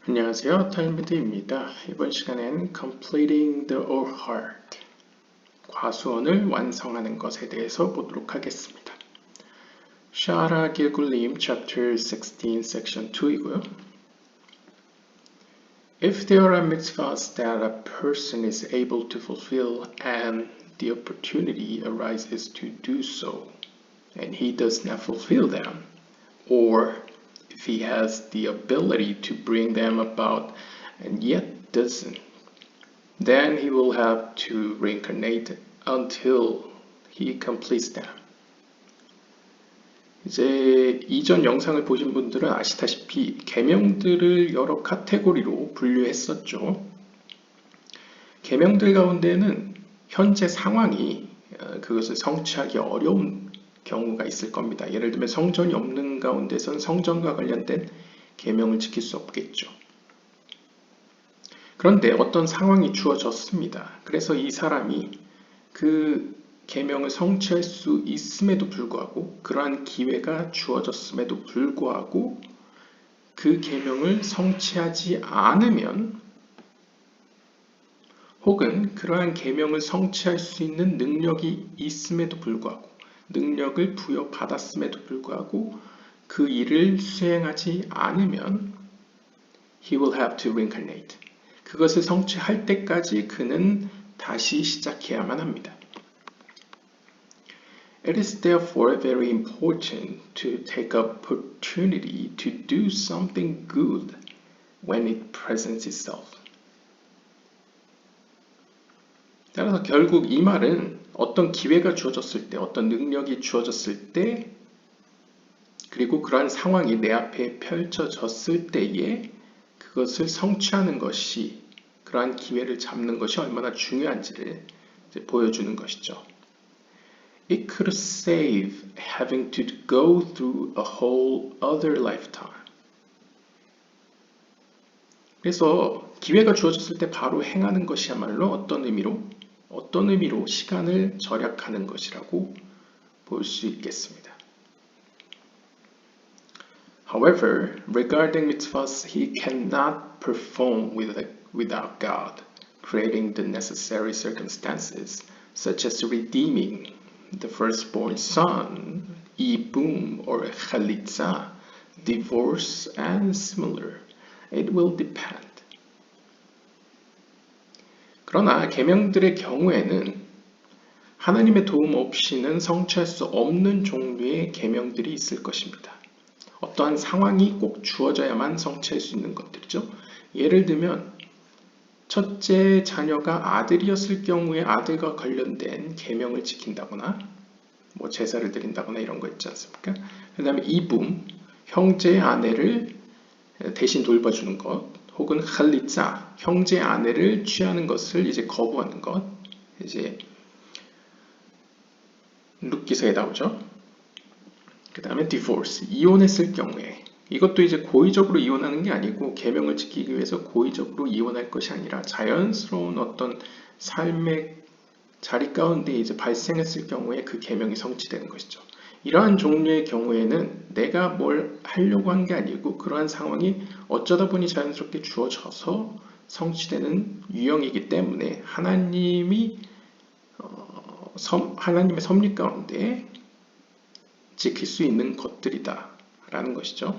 안녕하세요. 탈미드입니다. 이번 시간엔 completing the or heart, 과수원을 완성하는 것에 대해서 보도록 하겠습니다. 샤라 길굴림 chapter 16 section 2이고요. If there are mitzvahs that a person is able to fulfill and the opportunity arises to do so, and he does not fulfill them, or if he has the ability to bring them about and yet doesn't, then he will have to reincarnate until he completes them. 이제 이전 영상을 보신 분들은 아시다시피 계명들을 여러 카테고리로 분류했었죠. 계명들 가운데는 현재 상황이 그것을 성취하기 어려운 경우가 있을 겁니다. 예를 들면 성전이 없는 가운데선 성전과 관련된 계명을 지킬 수 없겠죠. 그런데 어떤 상황이 주어졌습니다. 그래서 이 사람이 그 계명을 성취할 수 있음에도 불구하고, 그러한 기회가 주어졌음에도 불구하고 그 계명을 성취하지 않으면, 혹은 그러한 계명을 성취할 수 있는 능력이 있음에도 불구하고, 능력을 부여받았음에도 불구하고 그 일을 수행하지 않으면 he will have to reincarnate. 그것을 성취할 때까지 그는 다시 시작해야만 합니다. It is therefore very important to take opportunity to do something good when it presents itself. 따라서 결국 이 말은 어떤 기회가 주어졌을 때, 어떤 능력이 주어졌을 때, 그리고 그러한 상황이 내 앞에 펼쳐졌을 때에 그것을 성취하는 것이, 그러한 기회를 잡는 것이 얼마나 중요한지를 보여주는 것이죠. It could save having to go through a whole other lifetime. 그래서 기회가 주어졌을 때 바로 행하는 것이야말로 어떤 의미로 시간을 절약하는 것이라고 볼 수 있겠습니다. However, regarding mitzvahs, he cannot perform without God, creating the necessary circumstances, such as redeeming the firstborn son, ibum or chalitza, divorce, and similar. It will depend. 그러나 계명들의 경우에는 하나님의 도움 없이는 성취할 수 없는 종류의 계명들이 있을 것입니다. 어떠한 상황이 꼭 주어져야만 성취할 수 있는 것들이죠. 예를 들면 첫째 자녀가 아들이었을 경우에 아들과 관련된 계명을 지킨다거나 뭐 제사를 드린다거나 이런 거 있지 않습니까? 그 다음에 이붐, 형제의 아내를 대신 돌봐주는 것, 혹은 할리자, 형제의 아내를 취하는 것을 이제 거부하는 것, 이제 룻기서에 나오죠. 그 다음에 divorce, 이혼했을 경우에, 이것도 이제 고의적으로 이혼하는 게 아니고 계명을 지키기 위해서 고의적으로 이혼할 것이 아니라 자연스러운 어떤 삶의 자리 가운데 이제 발생했을 경우에 그 계명이 성취되는 것이죠. 이러한 종류의 경우에는 내가 뭘 하려고 한 게 아니고 그러한 상황이 어쩌다 보니 자연스럽게 주어져서 성취되는 유형이기 때문에 하나님의 섭리 가운데 지킬 수 있는 것들이다 라는 것이죠.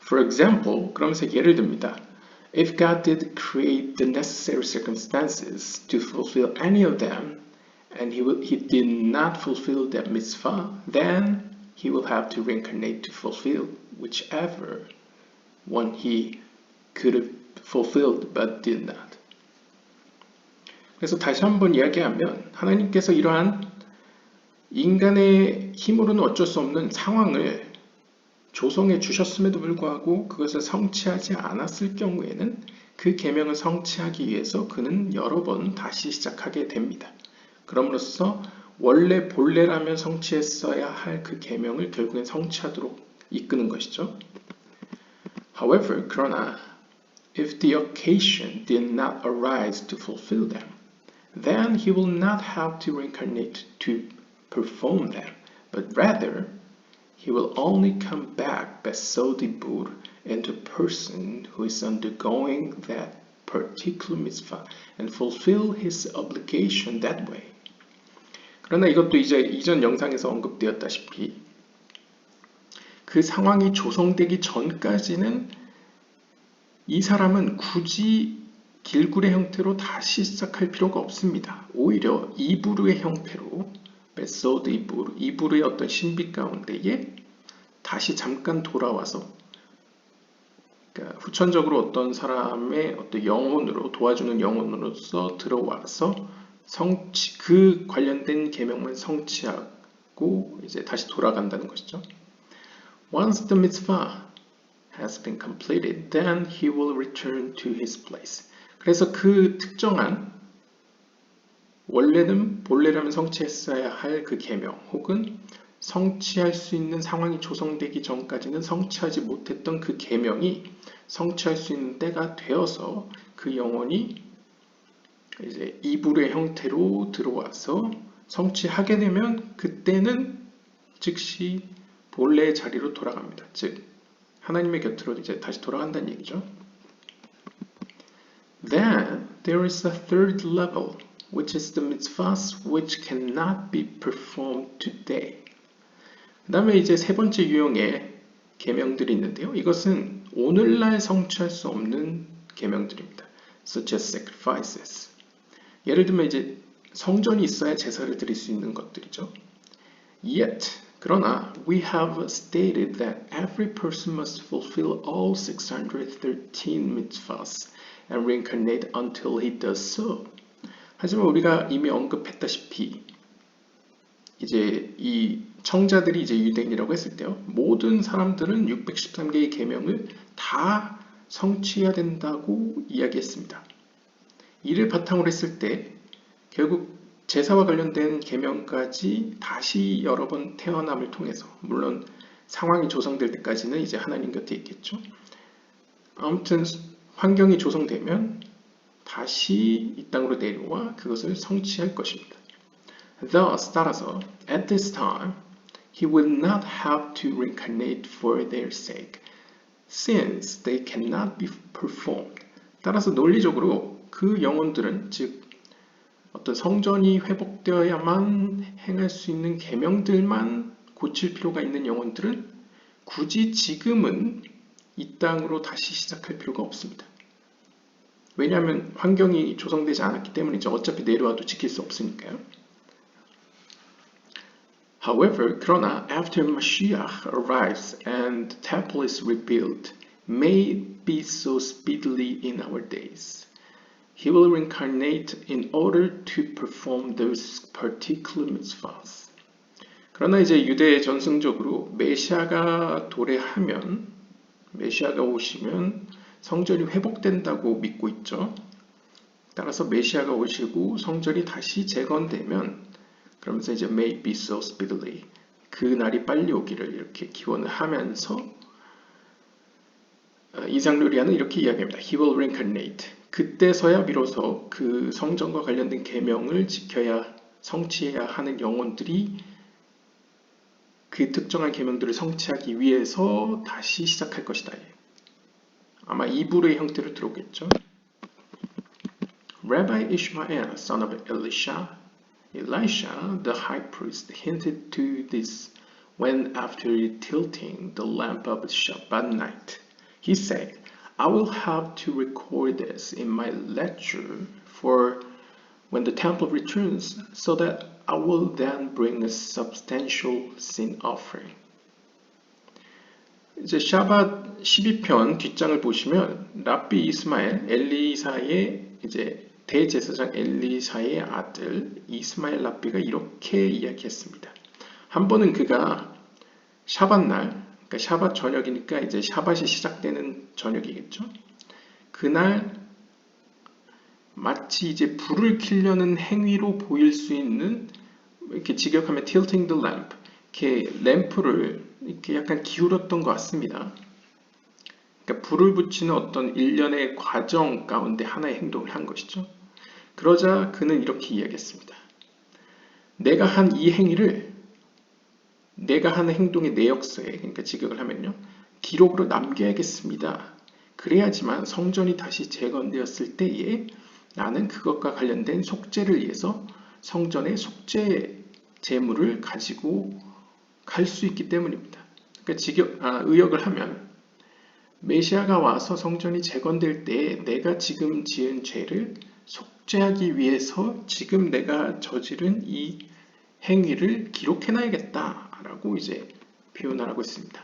For example, 그러면서 예를 듭니다. If God did create the necessary circumstances to fulfill any of them, and he did not fulfill that mitzvah, then he will have to reincarnate to fulfill whichever one he could have fulfilled but did not. 그래서 다시 한번 이야기하면 하나님께서 이러한 인간의 힘으로는 어쩔 수 없는 상황을 조성해 주셨음에도 불구하고 그것을 성취하지 않았을 경우에는 그 계명을 성취하기 위해서 그는 여러 번 다시 시작하게 됩니다. 그럼으로써 원래 본래라면 성취했어야 할 그 계명을 결국엔 성취하도록 이끄는 것이죠. However, 그러나 if the occasion did not arise to fulfill them, then he will not have to reincarnate to perform them, but rather He will only come back besodibur and the person who is undergoing that particular mitzvah and fulfill his obligation that way. 그러나 이것도 이제 이전 영상에서 언급되었다시피 그 상황이 조성되기 전까지는 이 사람은 굳이 길굴의 형태로 다시 시작할 필요가 없습니다. 오히려 이부르의 형태로 메소드 이부르의 어떤 신비 가운데에 다시 잠깐 돌아와서 그러니까 후천적으로 어떤 사람의 어떤 영혼으로 도와주는 영혼으로서 들어와서 그 관련된 계명만 성취하고 이제 다시 돌아간다는 것이죠. Once the mitzvah has been completed, then he will return to his place. 그래서 그 특정한 원래는 본래라면 성취했어야 할 그 계명 혹은 성취할 수 있는 상황이 조성되기 전까지는 성취하지 못했던 그 계명이 성취할 수 있는 때가 되어서 그 영혼이 이제 이불의 형태로 들어와서 성취하게 되면 그때는 즉시 본래의 자리로 돌아갑니다. 즉 하나님의 곁으로 이제 다시 돌아간다는 얘기죠. Then there is a third level, which is the mitzvahs which cannot be performed today. 그 다음에 이제 세 번째 유형의 계명들이 있는데요. 이것은 오늘날 성취할 수 없는 계명들입니다. Such as sacrifices. 예를 들면 이제 성전이 있어야 제사를 드릴 수 있는 것들이죠. Yet, 그러나 we have stated that every person must fulfill all 613 mitzvahs and reincarnate until he does so. 하지만 우리가 이미 언급했다시피 이제 이 청자들이 이제 유대인이라고 했을 때요. 모든 사람들은 613개의 계명을 다 성취해야 된다고 이야기했습니다. 이를 바탕으로 했을 때 결국 제사와 관련된 계명까지 다시 여러 번 태어남을 통해서 물론 상황이 조성될 때까지는 이제 하나님 곁에 있겠죠. 아무튼 환경이 조성되면 다시 이 땅으로 내려와 그것을 성취할 것입니다. Thus, 따라서 at this time, he will not have to reincarnate for their sake, since they cannot be performed. 따라서 논리적으로 그 영혼들은 즉 어떤 성전이 회복되어야만 행할 수 있는 계명들만 고칠 필요가 있는 영혼들은 굳이 지금은 이 땅으로 다시 시작할 필요가 없습니다. 왜냐하면 환경이 조성되지 않았기 때문이죠. 어차피 내려와도 지킬 수 없으니까요. However, 그러나 after Mashiach arrives and the temple is rebuilt, may it be so speedily in our days. He will reincarnate in order to perform those particular mitzvahs. 그러나 이제 유대 전승적으로 메시아가 도래하면, 메시아가 오시면 성전이 회복된다고 믿고 있죠. 따라서 메시아가 오시고 성전이 다시 재건되면 그러면서 이제 may it be so speedily 그 날이 빨리 오기를 이렇게 기원을 하면서 이상루리아는 이렇게 이야기합니다. He will reincarnate. 그때서야 비로소 그 성전과 관련된 계명을 지켜야 성취해야 하는 영혼들이 그 특정한 계명들을 성취하기 위해서 다시 시작할 것이다. 아마 이불의 형태로 들어오겠죠. Rabbi Ishmael, son of Elisha, the high priest, hinted to this when after tilting the lamp of Shabbat night, he said, I will have to record this in my lecture for when the temple returns, so that I will then bring a substantial sin offering. 이제 샤밧 12편 뒷장을 보시면 랍비 이스마엘 엘리사의 이제 대제사장 엘리사의 아들 이스마엘 랍비가 이렇게 이야기했습니다. 한 번은 그가 샤밧날, 그러니까 샤밧 저녁이니까 이제 샤밧이 시작되는 저녁이겠죠. 그날 마치 이제 불을 켜려는 행위로 보일 수 있는 이렇게 직역하면 tilting the lamp, 이렇게 램프를 이렇게 약간 기울였던 것 같습니다. 그러니까 불을 붙이는 어떤 일련의 과정 가운데 하나의 행동을 한 것이죠. 그러자 그는 이렇게 이야기했습니다. 내가 한 이 행위를 내가 하는 행동의 내역서에, 그러니까 직역을 하면요, 기록으로 남겨야겠습니다. 그래야지만 성전이 다시 재건되었을 때에 나는 그것과 관련된 속죄를 위해서 성전의 속죄 제물을 가지고 갈 수 있기 때문입니다. 그러니까 의역을 하면 메시아가 와서 성전이 재건될 때 내가 지금 지은 죄를 속죄하기 위해서 지금 내가 저지른 이 행위를 기록해놔야겠다라고 이제 표현을 하고 있습니다.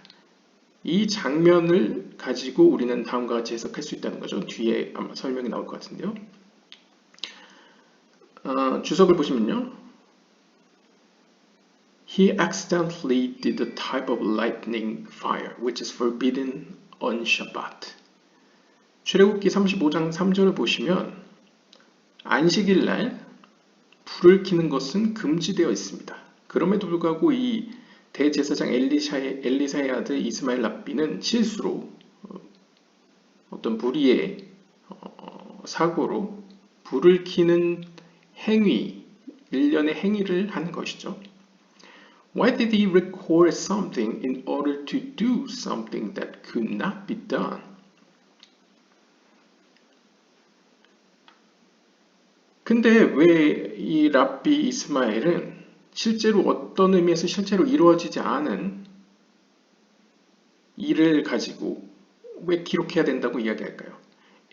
이 장면을 가지고 우리는 다음과 같이 해석할 수 있다는 거죠. 뒤에 아마 설명이 나올 것 같은데요. 주석을 보시면요. He accidentally did the type of lightning fire which is forbidden on Shabbat. 출애굽기 35장 3절을 보시면 안식일 날 불을 켜는 것은 금지되어 있습니다. 그럼에도 불구하고 이 대제사장 엘리사의 아들 이스마엘 랍비는 실수로 어떤 불의의 사고로 불을 켜는 행위, 일련의 행위를 한 것이죠. Why did he record something in order to do something that could not be done? 근데 왜 이 랍비 이스마엘은 실제로 어떤 의미에서 실제로 이루어지지 않은 일을 가지고 왜 기록해야 된다고 이야기할까요?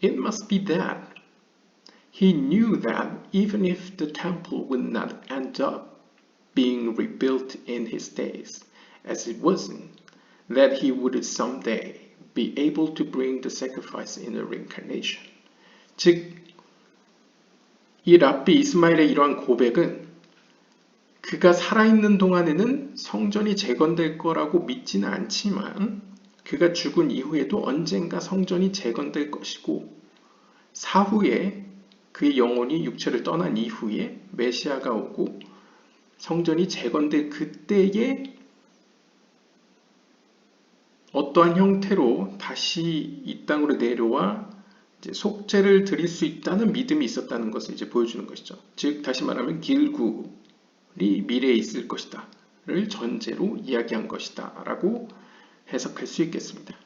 It must be that he knew that even if the temple would not end up being rebuilt in his days, as it wasn't, that he would someday be able to bring the sacrifice in a reincarnation. 즉, 이 랍비 이스마엘의 이러한 고백은 그가 살아있는 동안에는 성전이 재건될 거라고 믿지는 않지만 그가 죽은 이후에도 언젠가 성전이 재건될 것이고 사후에 그의 영혼이 육체를 떠난 이후에 메시아가 오고 성전이 재건될 그때에 어떠한 형태로 다시 이 땅으로 내려와 이제 속죄를 드릴 수 있다는 믿음이 있었다는 것을 이제 보여주는 것이죠. 즉 다시 말하면 길굴이 미래에 있을 것이다를 전제로 이야기한 것이다라고 해석할 수 있겠습니다.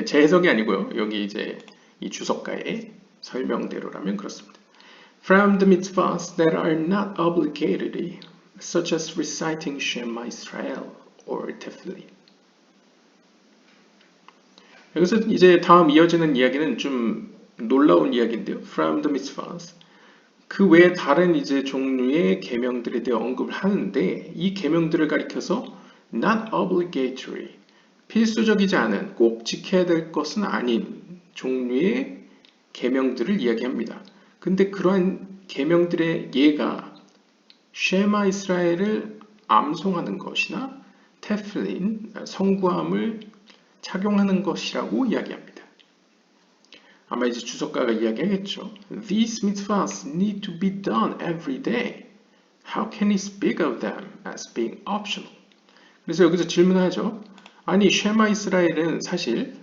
제 해석이 아니고요. 여기 이제 이 주석가의 설명대로라면 그렇습니다. From the mitzvahs that are not obligatory, such as reciting Shema Israel or Tefillin. 여기서 이제 다음 이어지는 이야기는 좀 놀라운 이야기인데요. From the mitzvahs. 그 외에 다른 이제 종류의 계명들에 대해 언급을 하는데 이 계명들을 가리켜서 not obligatory, 필수적이지 않은, 꼭 지켜야 될 것은 아닌 종류의 계명들을 이야기합니다. 근데 그러한 계명들의 예가 쉐마 이스라엘을 암송하는 것이나 테플린, 성구함을 착용하는 것이라고 이야기합니다. 아마 이제 주석가가 이야기하겠죠. These mitzvahs need to be done every day. How can he speak of them as being optional? 그래서 여기서 질문하죠. 아니 쉐마 이스라엘은 사실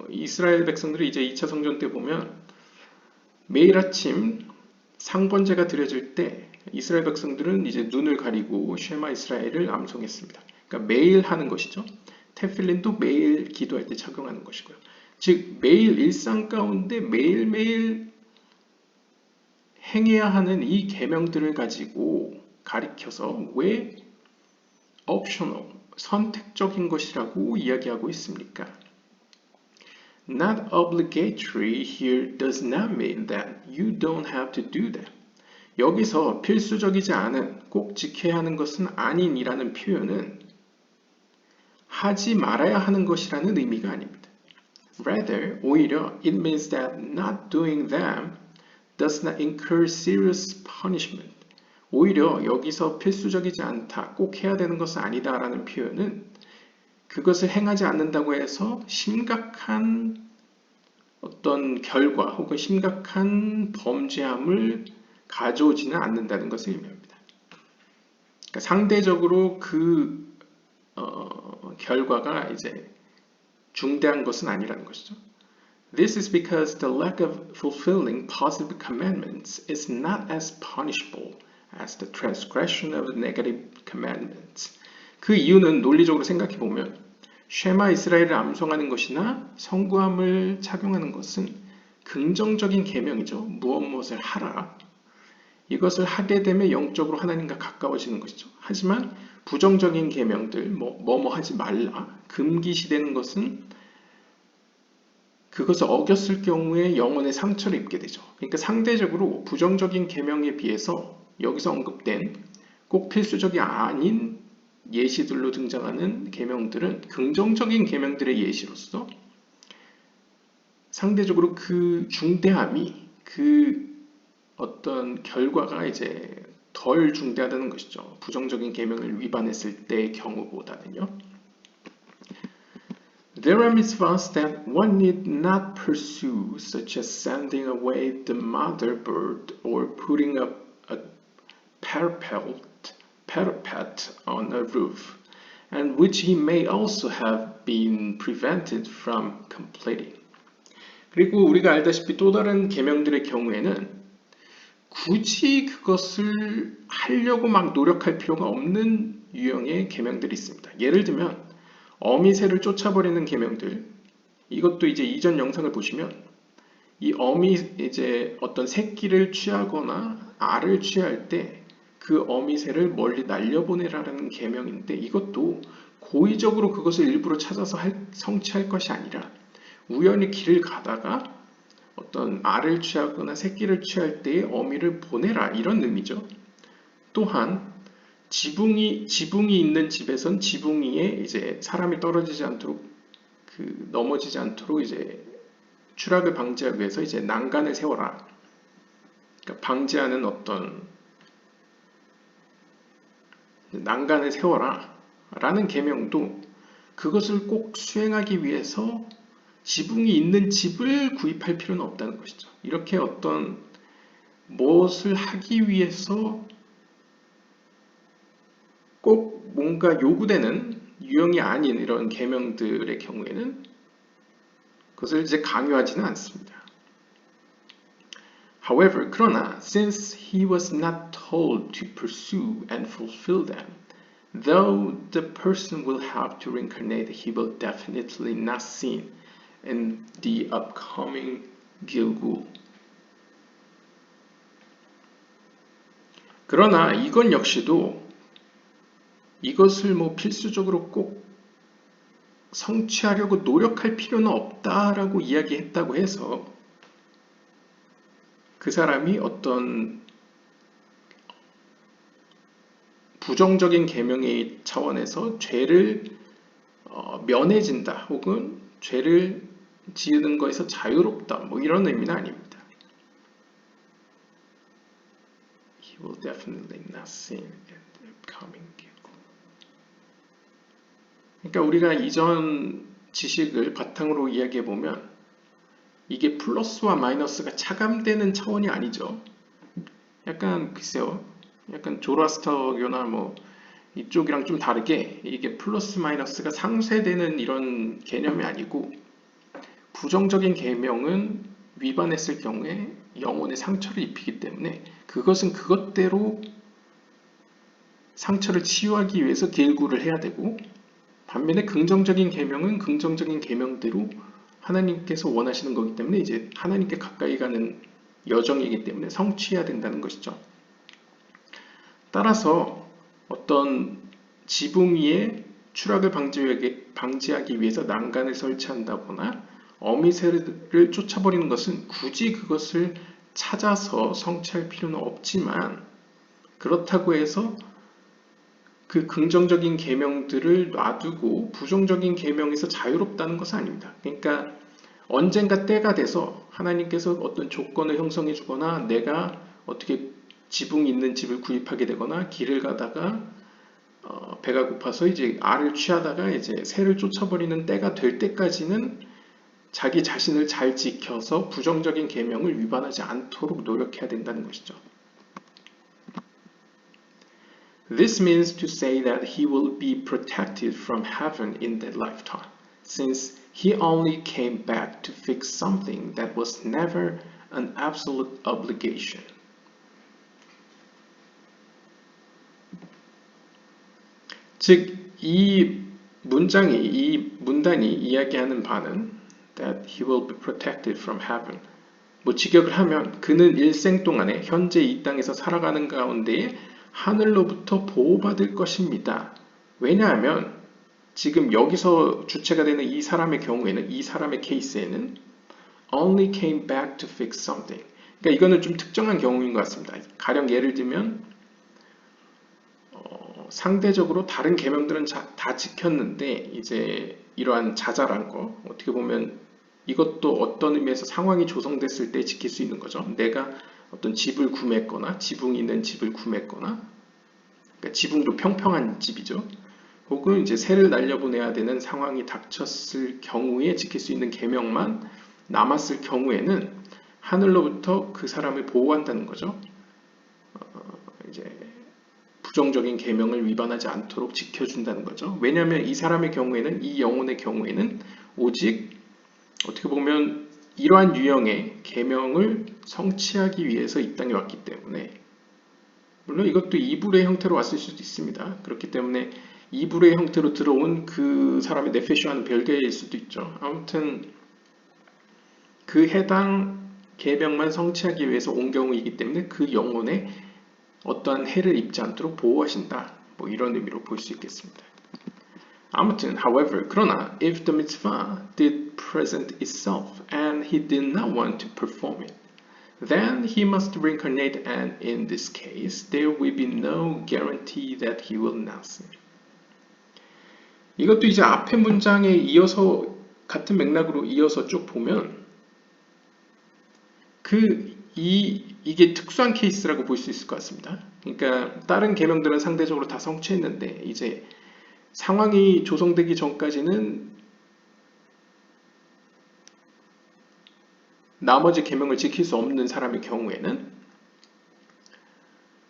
이스라엘 백성들이 이제 2차 성전 때 보면 매일 아침 상번제가 드려질 때 이스라엘 백성들은 이제 눈을 가리고 쉐마 이스라엘을 암송했습니다. 그러니까 매일 하는 것이죠. 테필린도 매일 기도할 때 착용하는 것이고요. 즉 매일 일상 가운데 매일매일 행해야 하는 이 계명들을 가지고 가리켜서 왜 optional, 선택적인 것이라고 이야기하고 있습니까? Not obligatory here does not mean that you don't have to do them. 여기서 필수적이지 않은, 꼭 지켜야 하는 것은 아닌이라는 표현은 하지 말아야 하는 것이라는 의미가 아닙니다. Rather, 오히려 it means that not doing them does not incur serious punishment. 오히려 여기서 필수적이지 않다, 꼭 해야 되는 것은 아니다라는 표현은 그것을 행하지 않는다고 해서 심각한 어떤 결과 혹은 심각한 범죄함을 가져오지는 않는다는 것을 의미합니다. 그러니까 상대적으로 그 결과가 이제 중대한 것은 아니라는 것이죠. This is because the lack of fulfilling positive commandments is not as punishable as the transgression of negative commandments. 그 이유는 논리적으로 생각해 보면 쉐마 이스라엘을 암송하는 것이나 성구함을 착용하는 것은 긍정적인 계명이죠. 무엇을 하라. 이것을 하게 되면 영적으로 하나님과 가까워지는 것이죠. 하지만 부정적인 계명들, 뭐뭐 하지 말라, 금기시되는 것은 그것을 어겼을 경우에 영혼의 상처를 입게 되죠. 그러니까 상대적으로 부정적인 계명에 비해서 여기서 언급된 꼭 필수적이 아닌 예시들로 등장하는 계명들은 긍정적인 계명들의 예시로서 상대적으로 그 중대함이 그 어떤 결과가 이제 덜 중대하다는 것이죠. 부정적인 계명을 위반했을 때의 경우보다는요. There are mitzvahs that one need not pursue, such as sending away the mother bird or putting up a parapet on a roof, and which he may also have been prevented from completing. 그리고 우리가 알다시피 또 다른 계명들의 경우에는 굳이 그것을 하려고 막 노력할 필요가 없는 유형의 계명들이 있습니다. 예를 들면 어미새를 쫓아버리는 계명들, 이것도 이제 이전 영상을 보시면 이 어미 이제 어떤 새끼를 취하거나 알을 취할 때 그 어미새를 멀리 날려보내라는 계명인데 이것도 고의적으로 그것을 일부러 찾아서 성취할 것이 아니라 우연히 길을 가다가 어떤 알을 취하거나 새끼를 취할 때에 어미를 보내라 이런 의미죠. 또한 지붕이 있는 집에선 지붕 위에 이제 사람이 떨어지지 않도록 넘어지지 않도록 이제 추락을 방지하기 위해서 이제 난간을 세워라. 그러니까 방지하는 어떤 난간을 세워라 라는 계명도 그것을 꼭 수행하기 위해서 지붕이 있는 집을 구입할 필요는 없다는 것이죠. 이렇게 어떤 무엇을 하기 위해서 꼭 뭔가 요구되는 유형이 아닌 이런 계명들의 경우에는 그것을 이제 강요하지는 않습니다. However, 그러나 since he was not told to pursue and fulfill them, though the person will have to reincarnate, he will definitely not sin in the upcoming Gilgul. 그러나 이건 역시도 이것을 필수적으로 꼭 성취하려고 노력할 필요는 없다라고 이야기했다고 해서 그 사람이 어떤 부정적인 계명의 차원에서 죄를 면해진다 혹은 죄를 지으는 것에서 자유롭다 이런 의미는 아닙니다. He will definitely not sin in the upcoming Gilgul. 그러니까 우리가 이전 지식을 바탕으로 이야기해 보면 이게 플러스와 마이너스가 차감되는 차원이 아니죠. 약간 글쎄요. 약간 조라스터교나 이쪽이랑 좀 다르게 이게 플러스 마이너스가 상쇄되는 이런 개념이 아니고 부정적인 계명은 위반했을 경우에 영혼에 상처를 입히기 때문에 그것은 그것대로 상처를 치유하기 위해서 길구를 해야 되고 반면에 긍정적인 계명은 긍정적인 계명대로 하나님께서 원하시는 거기 때문에 이제 하나님께 가까이 가는 여정이기 때문에 성취해야 된다는 것이죠. 따라서 어떤 지붕 위에 추락을 방지하기 위해서 난간을 설치한다거나 어미새를 쫓아버리는 것은 굳이 그것을 찾아서 성취할 필요는 없지만 그렇다고 해서 그 긍정적인 계명들을 놔두고 부정적인 계명에서 자유롭다는 것은 아닙니다. 그러니까 언젠가 때가 돼서 하나님께서 어떤 조건을 형성해 주거나 내가 어떻게 지붕이 있는 집을 구입하게 되거나 길을 가다가 배가 고파서 이제 알을 취하다가 이제 새를 쫓아버리는 때가 될 때까지는 자기 자신을 잘 지켜서 부정적인 계명을 위반하지 않도록 노력해야 된다는 것이죠. This means to say that he will be protected from heaven in that lifetime, since he only came back to fix something that was never an absolute obligation. 즉, 이 문단이 이야기하는 바는 that he will be protected from heaven. 뭐 직역을 하면 그는 일생 동안에 현재 이 땅에서 살아가는 가운데에 하늘로부터 보호받을 것입니다. 왜냐하면 지금 여기서 주체가 되는 이 사람의 경우에는, 이 사람의 케이스에는 only came back to fix something. 그러니까 이거는 좀 특정한 경우인 것 같습니다. 가령 예를 들면 상대적으로 다른 계명들은 다 지켰는데 이제 이러한 자잘한 거, 어떻게 보면 이것도 어떤 의미에서 상황이 조성됐을 때 지킬 수 있는 거죠. 내가 어떤 집을 구매했거나 지붕이 있는 집을 구매했거나, 그러니까 지붕도 평평한 집이죠. 혹은 이제 새를 날려보내야 되는 상황이 닥쳤을 경우에 지킬 수 있는 계명만 남았을 경우에는 하늘로부터 그 사람을 보호한다는 거죠. 이제 부정적인 계명을 위반하지 않도록 지켜준다는 거죠. 왜냐하면 이 사람의 경우에는, 이 영혼의 경우에는 오직 어떻게 보면 이러한 유형의 계명을 성취하기 위해서 이 땅에 왔기 때문에, 물론 이것도 이불의 형태로 왔을 수도 있습니다. 그렇기 때문에 이불의 형태로 들어온 그 사람의 네페시와는 별개일 수도 있죠. 아무튼 그 해당 계명만 성취하기 위해서 온 경우이기 때문에 그 영혼에 어떠한 해를 입지 않도록 보호하신다. 뭐 이런 의미로 볼 수 있겠습니다. 아무튼, however, 그러나 if the mitzvah did present itself and he did not want to perform it, then he must reincarnate, and in this case, there will be no guarantee that he will not sin. 이것도 이제 앞의 문장에 이어서 같은 맥락으로 이어서 쭉 보면 이게 특수한 케이스라고 볼 수 있을 것 같습니다. 그러니까 다른 계명들은 상대적으로 다 성취했는데 이제 상황이 조성되기 전까지는 나머지 계명을 지킬 수 없는 사람의 경우에는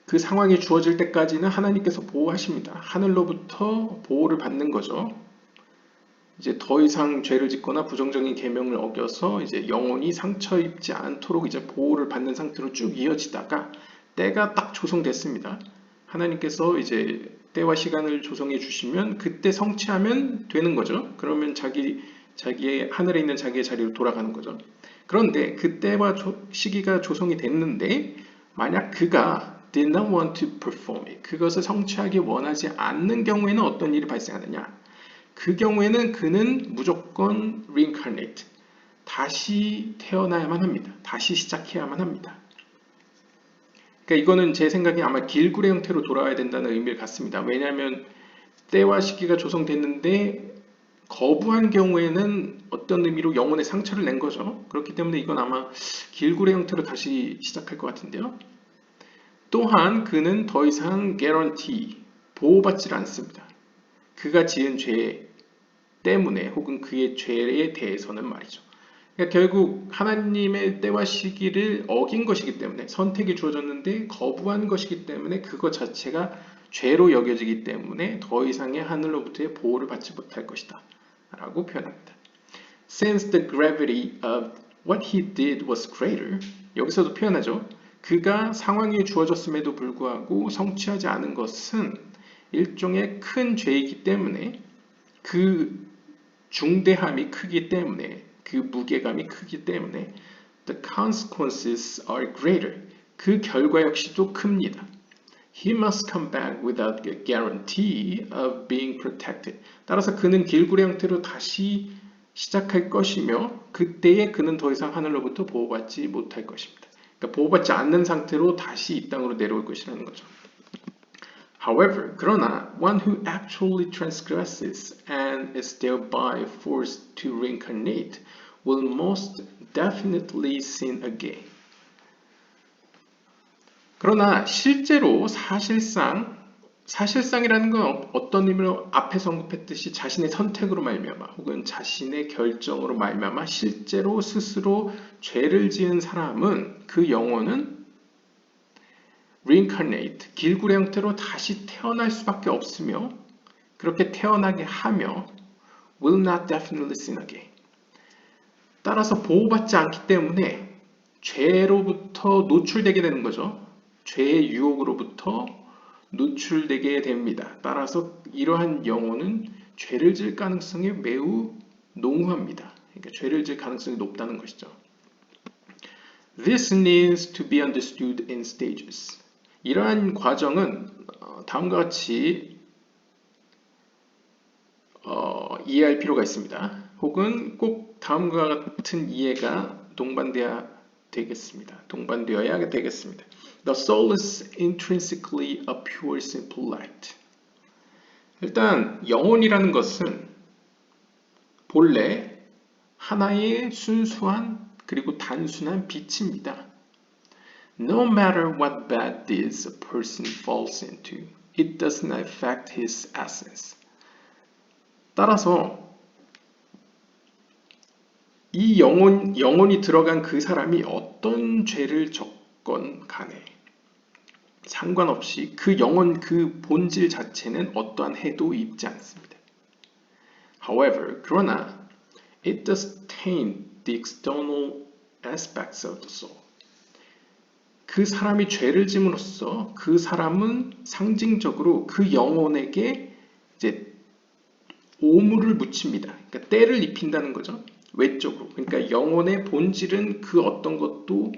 그 상황이 주어질 때까지는 하나님께서 보호하십니다. 하늘로부터 보호를 받는 거죠. 이제 더 이상 죄를 짓거나 부정적인 계명을 어겨서 이제 영혼이 상처 입지 않도록 이제 보호를 받는 상태로 쭉 이어지다가 때가 딱 조성됐습니다. 하나님께서 이제 때와 시간을 조성해 주시면 그때 성취하면 되는 거죠. 그러면 자기의 하늘에 있는 자기의 자리로 돌아가는 거죠. 그런데 그때와 시기가 조성이 됐는데 만약 그가 did not want to perform it, 그것을 성취하기 원하지 않는 경우에는 어떤 일이 발생하느냐? 그 경우에는 그는 무조건 reincarnate, 다시 태어나야만 합니다. 다시 시작해야만 합니다. 그러니까 이거는 제 생각에 아마 길굴의 형태로 돌아와야 된다는 의미를 갖습니다. 왜냐하면 때와 시기가 조성됐는데 거부한 경우에는 어떤 의미로 영혼의 상처를 낸 거죠. 그렇기 때문에 이건 아마 길굴의 형태로 다시 시작할 것 같은데요. 또한 그는 더 이상 guarantee, 보호받지 않습니다. 그가 지은 죄 때문에 혹은 그의 죄에 대해서는 말이죠. 그러니까 결국 하나님의 때와 시기를 어긴 것이기 때문에, 선택이 주어졌는데 거부한 것이기 때문에 그것 자체가 죄로 여겨지기 때문에 더 이상의 하늘로부터의 보호를 받지 못할 것이다 라고 표현합니다. Since the gravity of what he did was greater, 여기서도 표현하죠. 그가 상황이 주어졌음에도 불구하고 성취하지 않은 것은 일종의 큰 죄이기 때문에, 그 중대함이 크기 때문에, 그 무게감이 크기 때문에 the consequences are greater, 그 결과 역시도 큽니다. He must come back without a guarantee of being protected. 따라서 그는 길굴의 형태로 다시 시작할 것이며 그때에 그는 더 이상 하늘로부터 보호받지 못할 것입니다. 그러니까 보호받지 않는 상태로 다시 이 땅으로 내려올 것이라는 거죠. However, 그러나 one who actually transgresses and is thereby forced to reincarnate will most definitely sin again. 그러나 실제로 사실상이라는 건 어떤 의미로 앞에서 언급했듯이 자신의 선택으로 말미암아 혹은 자신의 결정으로 말미암아 실제로 스스로 죄를 지은 사람은, 그 영혼은 reincarnate, 길굴의 형태로 다시 태어날 수밖에 없으며 그렇게 태어나게 하며 will not definitely sin again. 따라서 보호받지 않기 때문에 죄로부터 노출되게 되는 거죠. 죄의 유혹으로부터 노출되게 됩니다. 따라서 이러한 영혼은 죄를 질 가능성이 매우 농후합니다. 그러니까 죄를 질 가능성이 높다는 것이죠. This needs to be understood in stages. 이러한 과정은 다음과 같이 이해할 필요가 있습니다. 혹은 꼭 다음과 같은 이해가 동반되어야 되겠습니다. The soul is intrinsically a pure, simple light. 일단 영혼이라는 것은 본래 하나의 순수한 그리고 단순한 빛입니다. No matter what bad deeds a person falls into, it does not affect his essence. 따라서 이 영혼이 들어간 그 사람이 어떤 죄를 졌건 간에 상관없이 그 영혼 그 본질 자체는 어떠한 해도 입지 않습니다. However, 그러나 it does taint the external aspects of the soul. 그 사람이 죄를 짐으로써 그 사람은 상징적으로 그 영혼에게 이제 오물을 묻힙니다. 그러니까 때를 입힌다는 거죠. 외적으로. 그러니까 영혼의 본질은 그 어떤 것도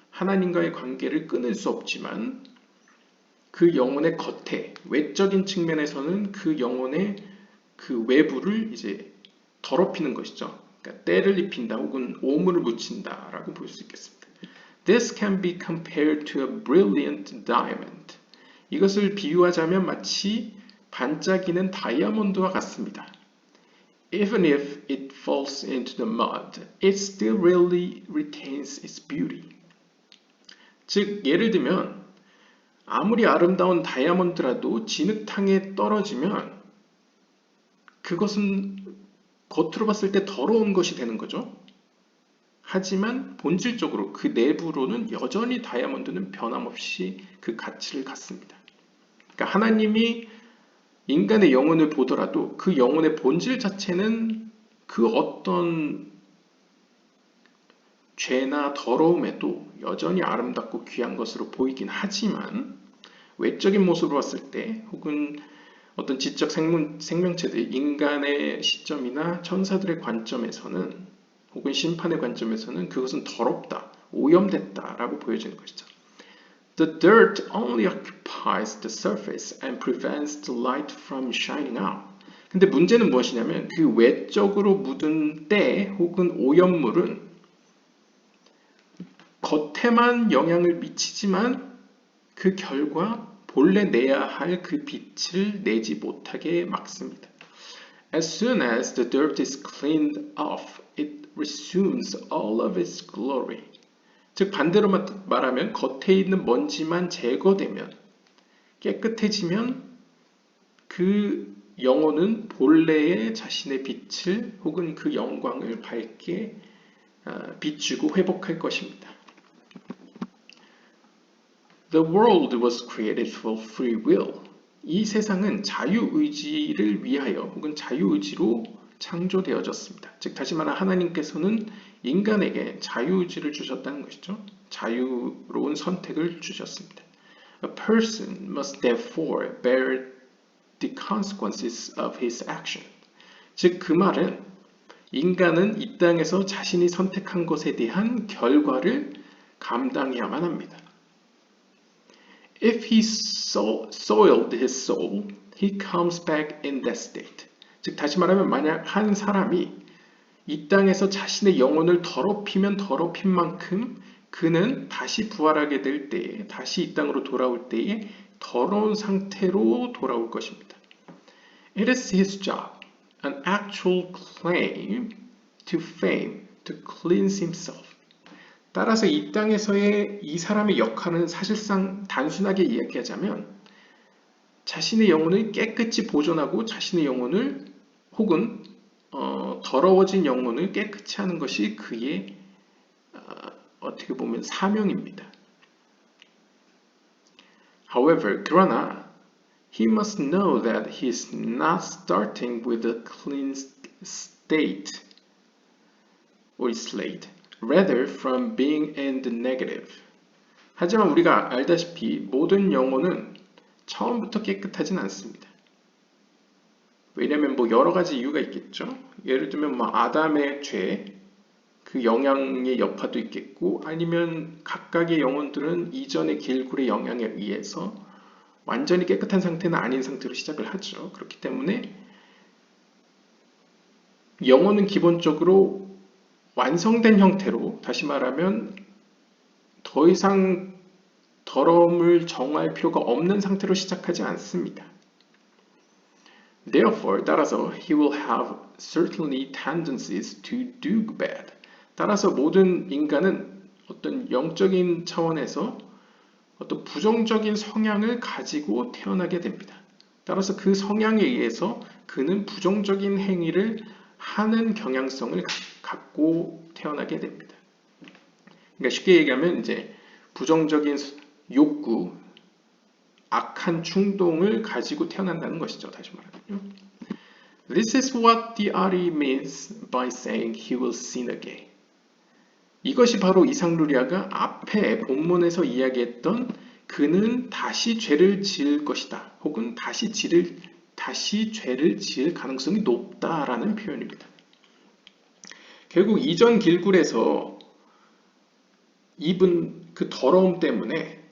하나님과의 관계를 끊을 수 없지만 그 영혼의 겉에 외적인 측면에서는 그 영혼의 그 외부를 이제 더럽히는 것이죠. 그러니까 때를 입힌다 혹은 오물을 묻힌다라고 볼 수 있겠습니다. This can be compared to a brilliant diamond. 이것을 비유하자면 마치 반짝이는 다이아몬드와 같습니다. Even if it falls into the mud, it still really retains its beauty. 즉, 예를 들면 아무리 아름다운 다이아몬드라도 진흙탕에 떨어지면 그것은 겉으로 봤을 때 더러운 것이 되는 거죠. 하지만 본질적으로 그 내부로는 여전히 다이아몬드는 변함없이 그 가치를 갖습니다. 그러니까 하나님이 인간의 영혼을 보더라도 그 영혼의 본질 자체는 그 어떤 죄나 더러움에도 여전히 아름답고 귀한 것으로 보이긴 하지만 외적인 모습으로 봤을 때 혹은 어떤 지적 생명체들 인간의 시점이나 천사들의 관점에서는 혹은 심판의 관점에서는 그것은 더럽다, 오염됐다라고 보여지는 것이죠. The dirt only occupies the surface and prevents the light from shining out. 근데 문제는 무엇이냐면 그 외적으로 묻은 때 혹은 오염물은 겉에만 영향을 미치지만 그 결과 본래 내야 할 그 빛을 내지 못하게 막습니다. As soon as the dirt is cleaned off, it resumes all of its glory. 즉 반대로 말하면 겉에 있는 먼지만 제거되면 깨끗해지면 그 영혼은 본래의 자신의 빛을 혹은 그 영광을 밝게 비추고 회복할 것입니다. The world was created for free will. 이 세상은 자유의지를 위하여 혹은 자유의지로 창조되어졌습니다. 즉 다시 말하면 하나님께서는 인간에게 자유의지를 주셨다는 것이죠. 자유로운 선택을 주셨습니다. A person must therefore bear the consequences of his action. 즉 그 말은 인간은 이 땅에서 자신이 선택한 것에 대한 결과를 감당해야만 합니다. If he soiled his soul, he comes back in that state. 즉 다시 말하면 만약 한 사람이 이 땅에서 자신의 영혼을 더럽히면 더럽힌 만큼 그는 다시 부활하게 될 때에 다시 이 땅으로 돌아올 때에 더러운 상태로 돌아올 것입니다. It is his job, an actual claim to fame, to cleanse himself. 따라서 이 땅에서의 이 사람의 역할은 사실상 단순하게 이야기하자면 자신의 영혼을 깨끗이 보존하고 자신의 영혼을 혹은 더러워진 영혼을 깨끗이 하는 것이 그의 어떻게 보면 사명입니다. However, 그러나 he must know that he is not starting with a clean state or slate. Rather from being in the negative. 하지만 우리가 알다시피 모든 영혼은 처음부터 깨끗하진 않습니다. 왜냐면 뭐 여러 가지 이유가 있겠죠. 예를 들면 뭐 아담의 죄, 그 영향의 여파도 있겠고, 아니면 각각의 영혼들은 이전의 길굴의 영향에 의해서 완전히 깨끗한 상태는 아닌 상태로 시작을 하죠. 그렇기 때문에 영혼은 기본적으로 완성된 형태로, 다시 말하면 더 이상 더러움을 정할 필요가 없는 상태로 시작하지 않습니다. Therefore, 따라서 he will have certainly tendencies to do bad. 따라서 모든 인간은 어떤 영적인 차원에서 어떤 부정적인 성향을 가지고 태어나게 됩니다. 따라서 그 성향에 의해서 그는 부정적인 행위를 하는 경향성을 갖고 태어나게 됩니다. 그러니까 쉽게 얘기하면 이제 부정적인 욕구, 악한 충동을 가지고 태어난다는 것이죠. 다시 말하면요. This is what the author means by saying he will sin again. 이것이 바로 이상루리아가 앞에 본문에서 이야기했던 그는 다시 죄를 지을 것이다. 혹은 다시 죄를 지을 가능성이 높다라는 표현입니다. 결국 이전 길굴에서 입은 그 더러움 때문에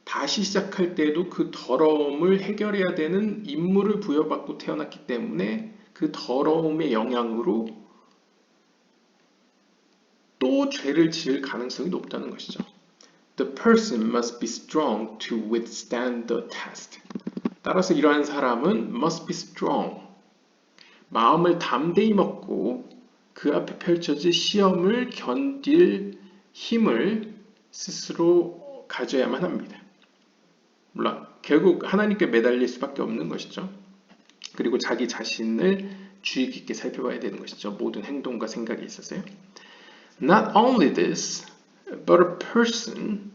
다시 시작할 때도 그 더러움을 해결해야 되는 임무를 부여받고 태어났기 때문에 그 더러움의 영향으로 또 죄를 지을 가능성이 높다는 것이죠. The person must be strong to withstand the test. 따라서 이러한 사람은 must be strong. 마음을 담대히 먹고 그 앞에 펼쳐질 시험을 견딜 힘을 스스로 가져야만 합니다. 물론 결국 하나님께 매달릴 수밖에 없는 것이죠. 그리고 자기 자신을 주의 깊게 살펴봐야 되는 것이죠. 모든 행동과 생각에 있어서요. Not only this, but a person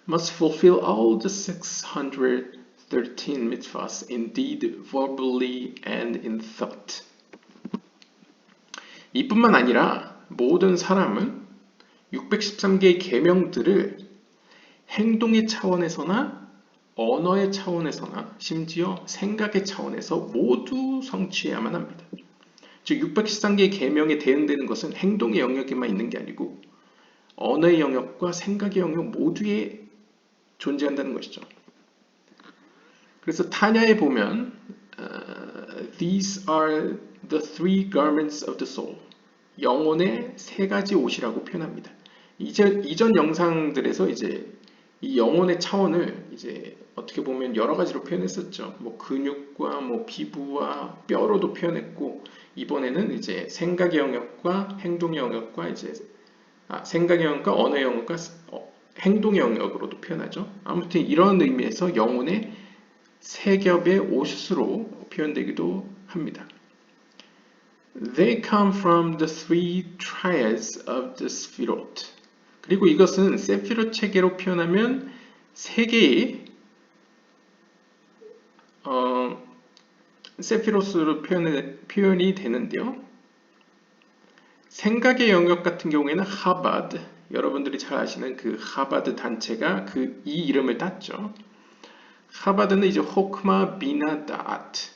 must fulfill all the 613 mitzvahs in deed, verbally, and in thought. 이뿐만 아니라 모든 사람은 613개의 계명들을 행동의 차원에서나 언어의 차원에서나 심지어 생각의 차원에서 모두 성취해야만 합니다. 즉 613개의 계명에 대응되는 것은 행동의 영역에만 있는 게 아니고 언어의 영역과 생각의 영역 모두에 존재한다는 것이죠. 그래서 타냐에 보면 These are the three garments of the soul. 영혼의 세 가지 옷이라고 표현합니다. 이전 영상들에서 이제 이 영혼의 차원을 이제 어떻게 보면 여러 가지로 표현했었죠. 뭐 근육과 뭐 피부와 뼈로도 표현했고 이번에는 이제 생각의 영역과 행동의 영역과 이제 생각의 영역과 언어의 영역과 행동의 영역으로도 표현하죠. 아무튼 이런 의미에서 영혼의 세 겹의 옷으로 표현되기도 합니다. They come from the three triads of the Sphirot. 그리고 이것은 세피롯 체계로 표현하면 세 개의 세피로스로 표현이 되는데요. 생각의 영역 같은 경우에는 하바드, 여러분들이 잘 아시는 그 하바드 단체가 이 이름을 땄죠. 하바드는 이제 호크마 비나 다트,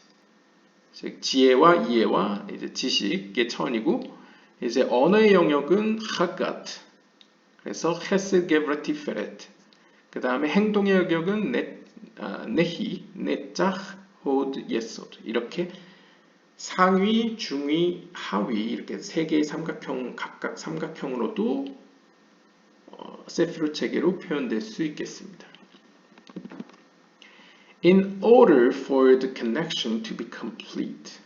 즉 지혜와 이해와 이제 지식의 차원이고, 이제 언어의 영역은 하가트, 그래서 헤스 게브라티 페레트. 그 다음에 행동의 영역은 네히, 네짝, 호드, 예소드. 이렇게 상위, 중위, 하위 이렇게 세 개의 삼각형, 각각 삼각형으로도 세피롯 체계로 표현될 수 있겠습니다. In order for the connection to be complete.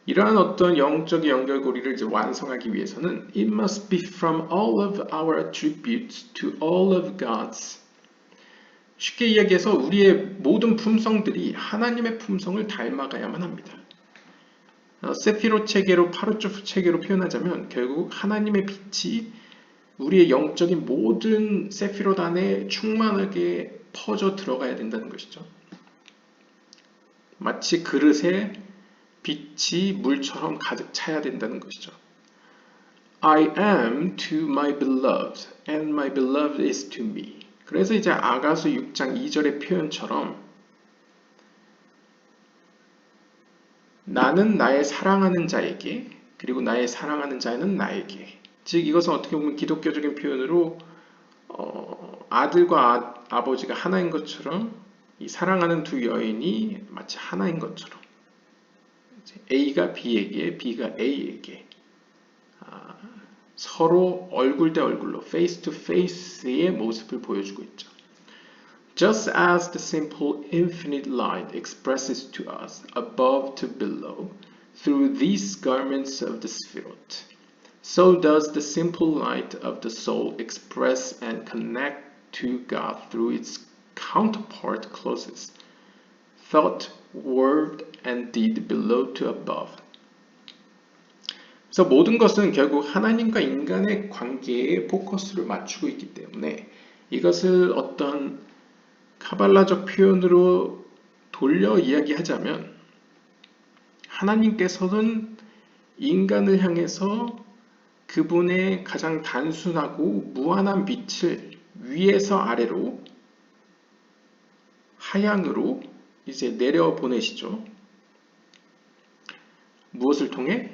이러한 어떤 영적인 연결고리를 이제 완성하기 위해서는 It must be from all of our attributes to all of God's. 쉽게 이야기해서 우리의 모든 품성들이 하나님의 품성을 닮아가야만 합니다. 세피롯 체계로 파르초프 체계로 표현하자면 결국 하나님의 빛이 우리의 영적인 모든 세피롯 안에 충만하게 퍼져 들어가야 된다는 것이죠. 마치 그릇에 빛이 물처럼 가득 차야 된다는 것이죠. I am to my beloved and my beloved is to me. 그래서 이제 아가서 6장 2절의 표현처럼 나는 나의 사랑하는 자에게, 그리고 나의 사랑하는 자는 나에게. 즉 이것은 어떻게 보면 기독교적인 표현으로 아들과 아버지가 하나인 것처럼 이 사랑하는 두 여인이 마치 하나인 것처럼 A가 B에게, B가 A에게 서로 얼굴 대 얼굴로 face to face의 모습을 보여주고 있죠. Just as the simple infinite light expresses to us above to below through these garments of the Spirit, so does the simple light of the soul express and connect to God through its counterpart clauses, thought, word, and deed below to above. 그래서 모든 것은 결국 하나님과 인간의 관계에 포커스를 맞추고 있기 때문에 이것을 어떤 카발라적 표현으로 돌려 이야기하자면 하나님께서는 인간을 향해서 그분의 가장 단순하고 무한한 빛을 위에서 아래로 하향으로 이제 내려 보내시죠. 무엇을 통해?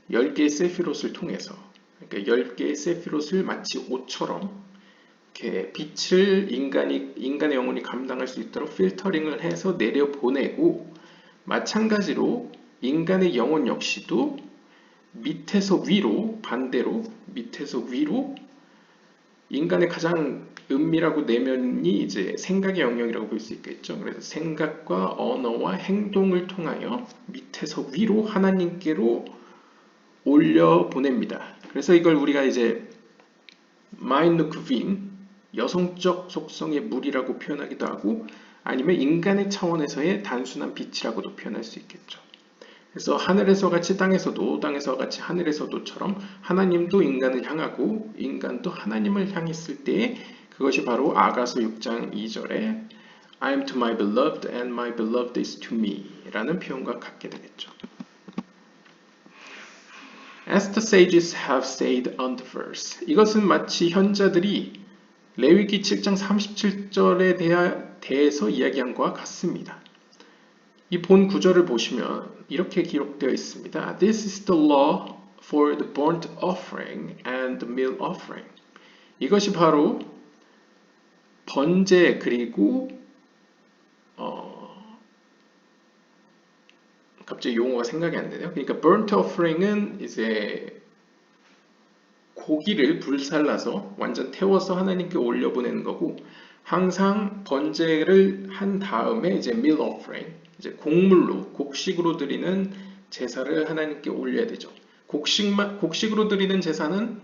10개의 세피롯을 통해서. 그러니까 10개의 세피롯을 마치 옷처럼 이렇게 빛을 인간의 영혼이 감당할 수 있도록 필터링을 해서 내려 보내고, 마찬가지로 인간의 영혼 역시도 밑에서 위로, 반대로 밑에서 위로 인간의 가장 은밀하고 내면이 이제 생각의 영역이라고 볼 수 있겠죠. 그래서 생각과 언어와 행동을 통하여 밑에서 위로 하나님께로 올려 보냅니다. 그래서 이걸 우리가 이제 마인누크빈, 여성적 속성의 물이라고 표현하기도 하고, 아니면 인간의 차원에서의 단순한 빛이라고도 표현할 수 있겠죠. 그래서 하늘에서 같이 땅에서도, 땅에서 같이 하늘에서도처럼 하나님도 인간을 향하고 인간도 하나님을 향했을 때 그것이 바로 아가서 6장 2절에 I am to my beloved and my beloved is to me 라는 표현과 같게 되겠죠. As the sages have said on the verse, 이것은 마치 현자들이 레위기 7장 37절에 대해서 이야기한 것과 같습니다. 이 본 구절을 보시면 이렇게 기록되어 있습니다. This is the law for the burnt offering and the meal offering. 이것이 바로 번제 그리고 갑자기 용어가 생각이 안 나네요. 그러니까 burnt offering은 이제 고기를 불살라서 완전 태워서 하나님께 올려보내는 거고, 항상 번제를 한 다음에 이제 meal offering, 이제 곡식으로 드리는 제사를 하나님께 올려야 되죠. 곡식으로 드리는 제사는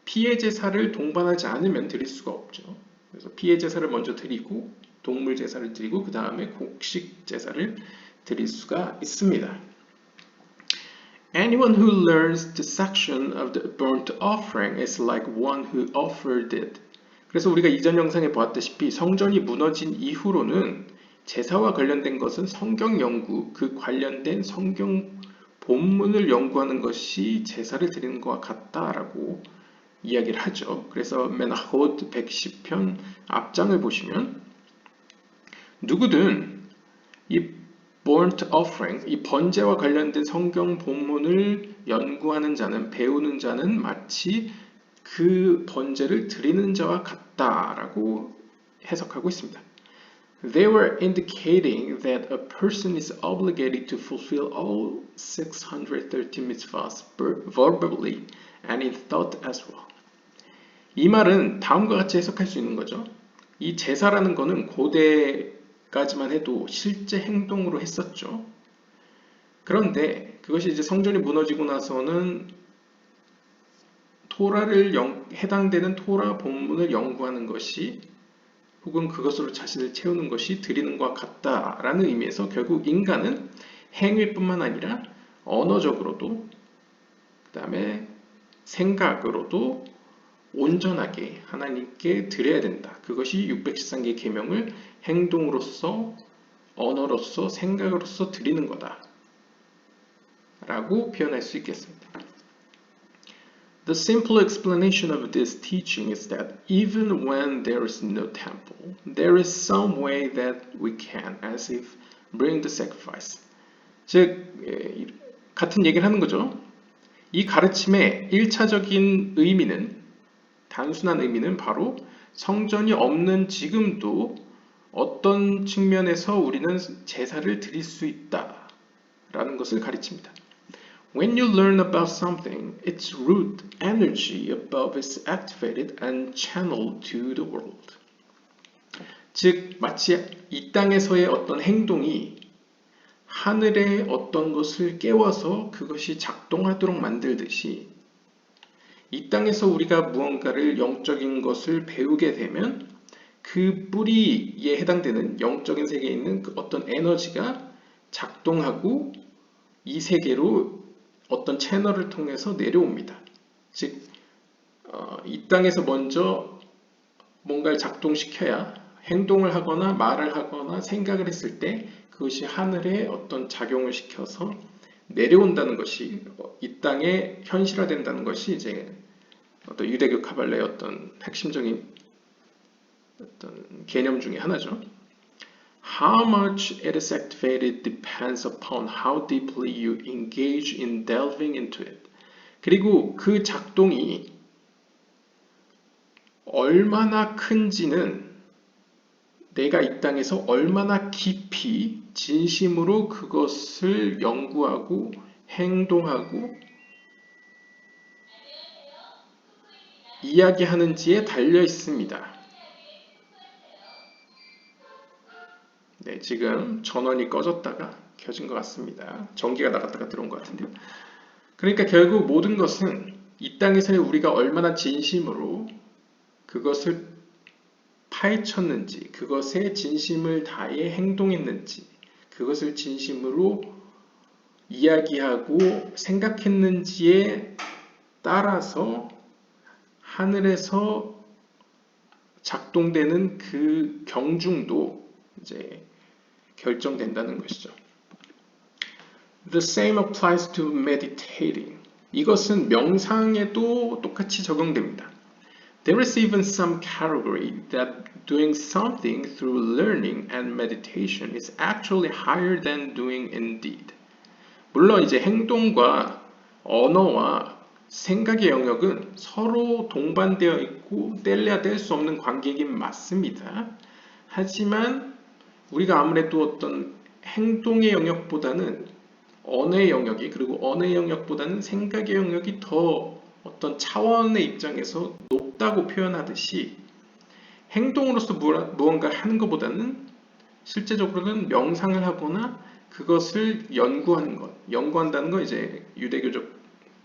피의 제사를 동반하지 않으면 드릴 수가 없죠. 그래서 피의 제사를 먼저 드리고 동물 제사를 드리고 그 다음에 곡식 제사를 드릴 수가 있습니다. Anyone who learns the section of the burnt offering is like one who offered it. 그래서 우리가 이전 영상에 보았다시피 성전이 무너진 이후로는 제사와 관련된 것은 성경 연구, 그 관련된 성경 본문을 연구하는 것이 제사를 드리는 것과 같다라고 이야기를 하죠. 그래서 메나호드 110편 앞장을 보시면 누구든 이 burnt offering, 이 번제와 관련된 성경 본문을 연구하는 자는, 배우는 자는 마치 그 번제를 드리는 자와 같다라고 해석하고 있습니다. They were indicating that a person is obligated to fulfill all 613 mitzvahs verbally and in thought as well. 이 말은 다음과 같이 해석할 수 있는 거죠. 이 제사라는 거는 고대까지만 해도 실제 행동으로 했었죠. 그런데 그것이 이제 성전이 무너지고 나서는 토라를 해당되는 토라 본문을 연구하는 것이 혹은 그것으로 자신을 채우는 것이 드리는 것과 같다라는 의미에서 결국 인간은 행위뿐만 아니라 언어적으로도 그 다음에 생각으로도 온전하게 하나님께 드려야 된다. 그것이 613개 계명을 행동으로서, 언어로서, 생각으로서 드리는 거다 라고 표현할 수 있겠습니다. The simple explanation of this teaching is that even when there is no temple, there is some way that we can, as if, bring the sacrifice. 즉 같은 얘기를 하는 거죠. 이 가르침의 1차적인 의미는 단순한 의미는 바로 성전이 없는 지금도 어떤 측면에서 우리는 제사를 드릴 수 있다라는 것을 가르칩니다. When you learn about something, its root energy above is activated and channeled to the world. 즉 마치 이 땅에서의 어떤 행동이 하늘의 어떤 것을 깨워서 그것이 작동하도록 만들듯이 이 땅에서 우리가 무언가를 영적인 것을 배우게 되면 그 뿌리에 해당되는 영적인 세계에 있는 그 어떤 에너지가 작동하고 이 세계로 어떤 채널을 통해서 내려옵니다. 즉, 이 땅에서 먼저 뭔가를 작동시켜야 행동을 하거나 말을 하거나 생각을 했을 때 그것이 하늘에 어떤 작용을 시켜서 내려온다는 것이 이 땅에 현실화된다는 것이 이제 어떤 유대교 카발레의 어떤 핵심적인 어떤 개념 중에 하나죠. How much it is activated depends upon how deeply you engage in delving into it. 그리고 그 작동이 얼마나 큰지는 내가 이 땅에서 얼마나 깊이 진심으로 그것을 연구하고 행동하고 이야기하는지에 달려 있습니다. 네, 지금 전원이 꺼졌다가 켜진 것 같습니다. 전기가 나갔다가 들어온 것 같은데요. 그러니까 결국 모든 것은 이 땅에서의 우리가 얼마나 진심으로 그것을 파헤쳤는지, 그것에 진심을 다해 행동했는지, 그것을 진심으로 이야기하고 생각했는지에 따라서 하늘에서 작동되는 그 경중도 이제 결정된다는 것이죠. The same applies to meditating. 이것은 명상에도 똑같이 적용됩니다. There is even some category that doing something through learning and meditation is actually higher than doing indeed. 물론 이제 행동과 언어와 생각의 영역은 서로 동반되어 있고 뗄래야 뗄 수 없는 관계이긴 맞습니다. 하지만 우리가 아무래도 어떤 행동의 영역보다는 언어의 영역이 그리고 언어의 영역보다는 생각의 영역이 더 어떤 차원의 입장에서 높다고 표현하듯이 행동으로서 무언가 하는 것보다는 실제적으로는 명상을 하거나 그것을 연구하는 것, 연구한다는 건 이제 유대교적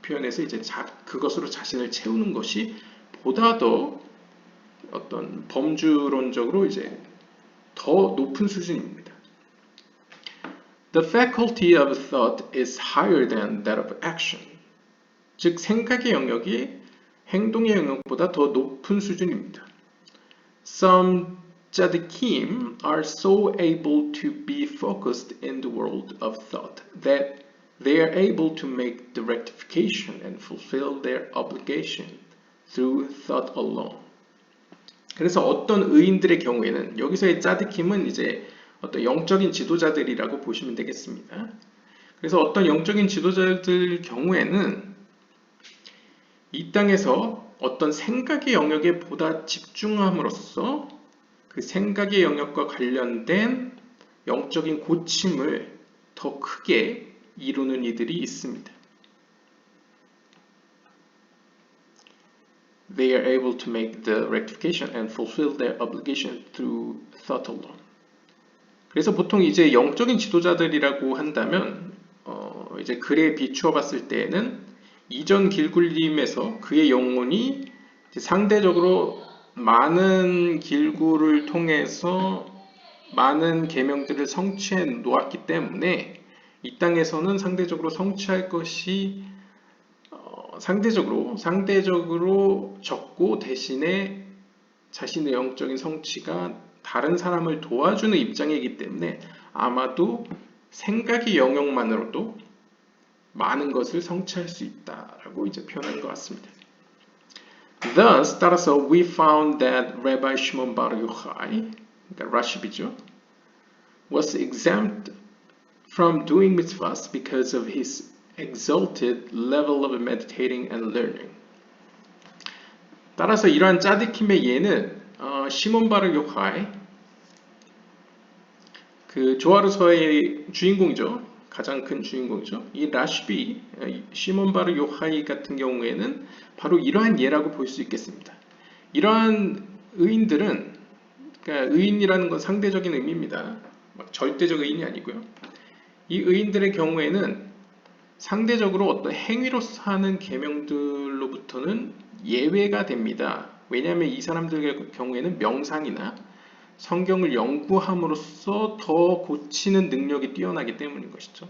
표현에서 이제 그것으로 자신을 채우는 것이 보다 더 어떤 범주론적으로 이제 더 높은 수준입니다. The faculty of thought is higher than that of action. 즉 생각의 영역이 행동의 영역보다 더 높은 수준입니다. Some tzaddikim are so able to be focused in the world of thought that they are able to make the rectification and fulfill their obligation through thought alone. 그래서 어떤 의인들의 경우에는 여기서의 tzadikim은 이제 어떤 영적인 지도자들이라고 보시면 되겠습니다. 그래서 어떤 영적인 지도자들 경우에는 이 땅에서 어떤 생각의 영역에 보다 집중함으로써 그 생각의 영역과 관련된 영적인 고침을 더 크게 이루는 이들이 있습니다. They are able to make the rectification and fulfill their obligation through thought alone. 그래서 보통 이제 영적인 지도자들이라고 한다면 이제 글에 비추어 봤을 때에는 이전 길굴림에서 그의 영혼이 상대적으로 많은 길구를 통해서 많은 계명들을 성취해 놓았기 때문에 이 땅에서는 상대적으로 성취할 것이 상대적으로 적고 대신에 자신의 영적인 성취가 다른 사람을 도와주는 입장이기 때문에 아마도 생각의 영역만으로도 많은 것을 성취할 수 있다라고 이제 표현한 것 같습니다. Thus, 따라서 we found that Rabbi Shimon Bar Yochai, 그러니까 라십이죠, was exempt from doing mitzvahs because of his exalted level of meditating and learning. 따라서 이러한 짜디킴의 예는 시몬 바르 요하이 그 조아르서의 주인공이죠. 가장 큰 주인공이죠. 이 라시비 시몬 바르 요하이 같은 경우에는 바로 이러한 예라고 볼 수 있겠습니다. 이러한 의인들은 그러니까 의인이라는 건 상대적인 의미입니다. 막 절대적 의인이 아니고요. 이 의인들의 경우에는 상대적으로 어떤 행위로서 하는 계명들로부터는 예외가 됩니다. 왜냐하면 이 사람들의 경우에는 명상이나 성경을 연구함으로써 더 고치는 능력이 뛰어나기 때문인 것이죠.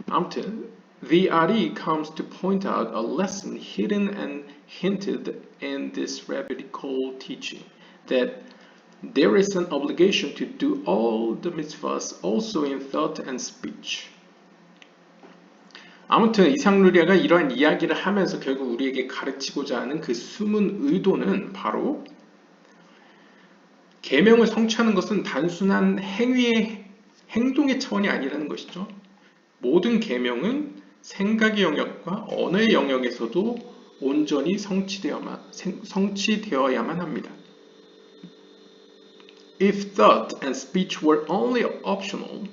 아무튼 the Ari comes to point out a lesson hidden and hinted in this rabbinical teaching that there is an obligation to do all the mitzvahs also in thought and speech. 아무튼 이상루리아가 이러한 이야기를 하면서 결국 우리에게 가르치고자 하는 그 숨은 의도는 바로 계명을 성취하는 것은 단순한 행동의 차원이 아니라는 것이죠. 모든 계명은 생각의 영역과 언어의 영역에서도 온전히 성취되어야만 합니다. If thought and speech were only optional,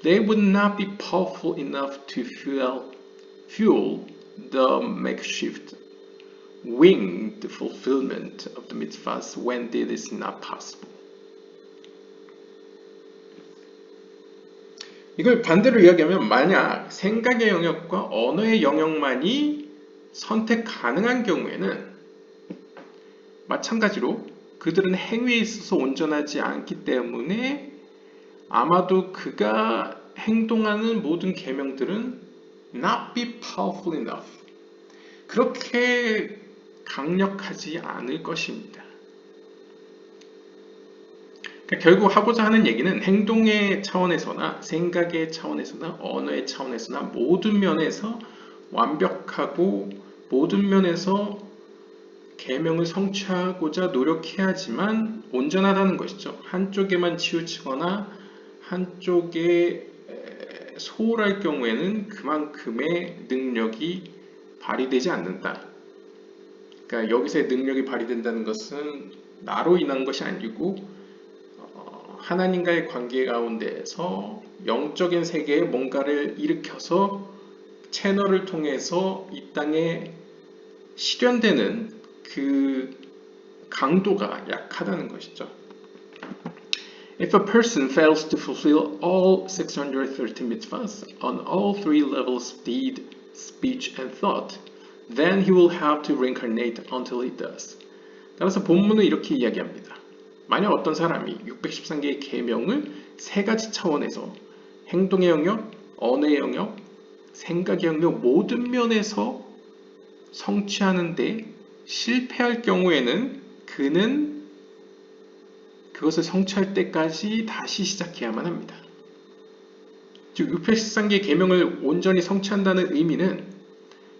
they would not be powerful enough to fuel the makeshift winged fulfillment of the mitzvahs when this is not possible. 이걸 반대로 이야기하면 만약 생각의 영역과 언어의 영역만이 선택 가능한 경우에는 마찬가지로 그들은 행위에 있어서 온전하지 않기 때문에 아마도 그가 행동하는 모든 계명들은 not be powerful enough. 그렇게 강력하지 않을 것입니다. 그러니까 결국 하고자 하는 얘기는 행동의 차원에서나 생각의 차원에서나 언어의 차원에서나 모든 면에서 완벽하고 모든 면에서 계명을 성취하고자 노력해야지만 온전하다는 것이죠. 한쪽에만 치우치거나 한쪽에 소홀할 경우에는 그만큼의 능력이 발휘되지 않는다. 그러니까 여기서의 능력이 발휘된다는 것은 나로 인한 것이 아니고 하나님과의 관계 가운데에서 영적인 세계에 뭔가를 일으켜서 채널을 통해서 이 땅에 실현되는 그 강도가 약하다는 것이죠. If a person fails to fulfill all 613 mitzvahs on all three levels of deed, speech, and thought, then he will have to reincarnate until he does. 따라서 본문은 이렇게 이야기합니다. 만약 어떤 사람이 613개의 계명을 세 가지 차원에서 행동의 영역, 언어의 영역, 생각의 영역 모든 면에서 성취하는데 실패할 경우에는 그는 그것을 성취할 때까지 다시 시작해야만 합니다. 즉 613개의 계명을 온전히 성취한다는 의미는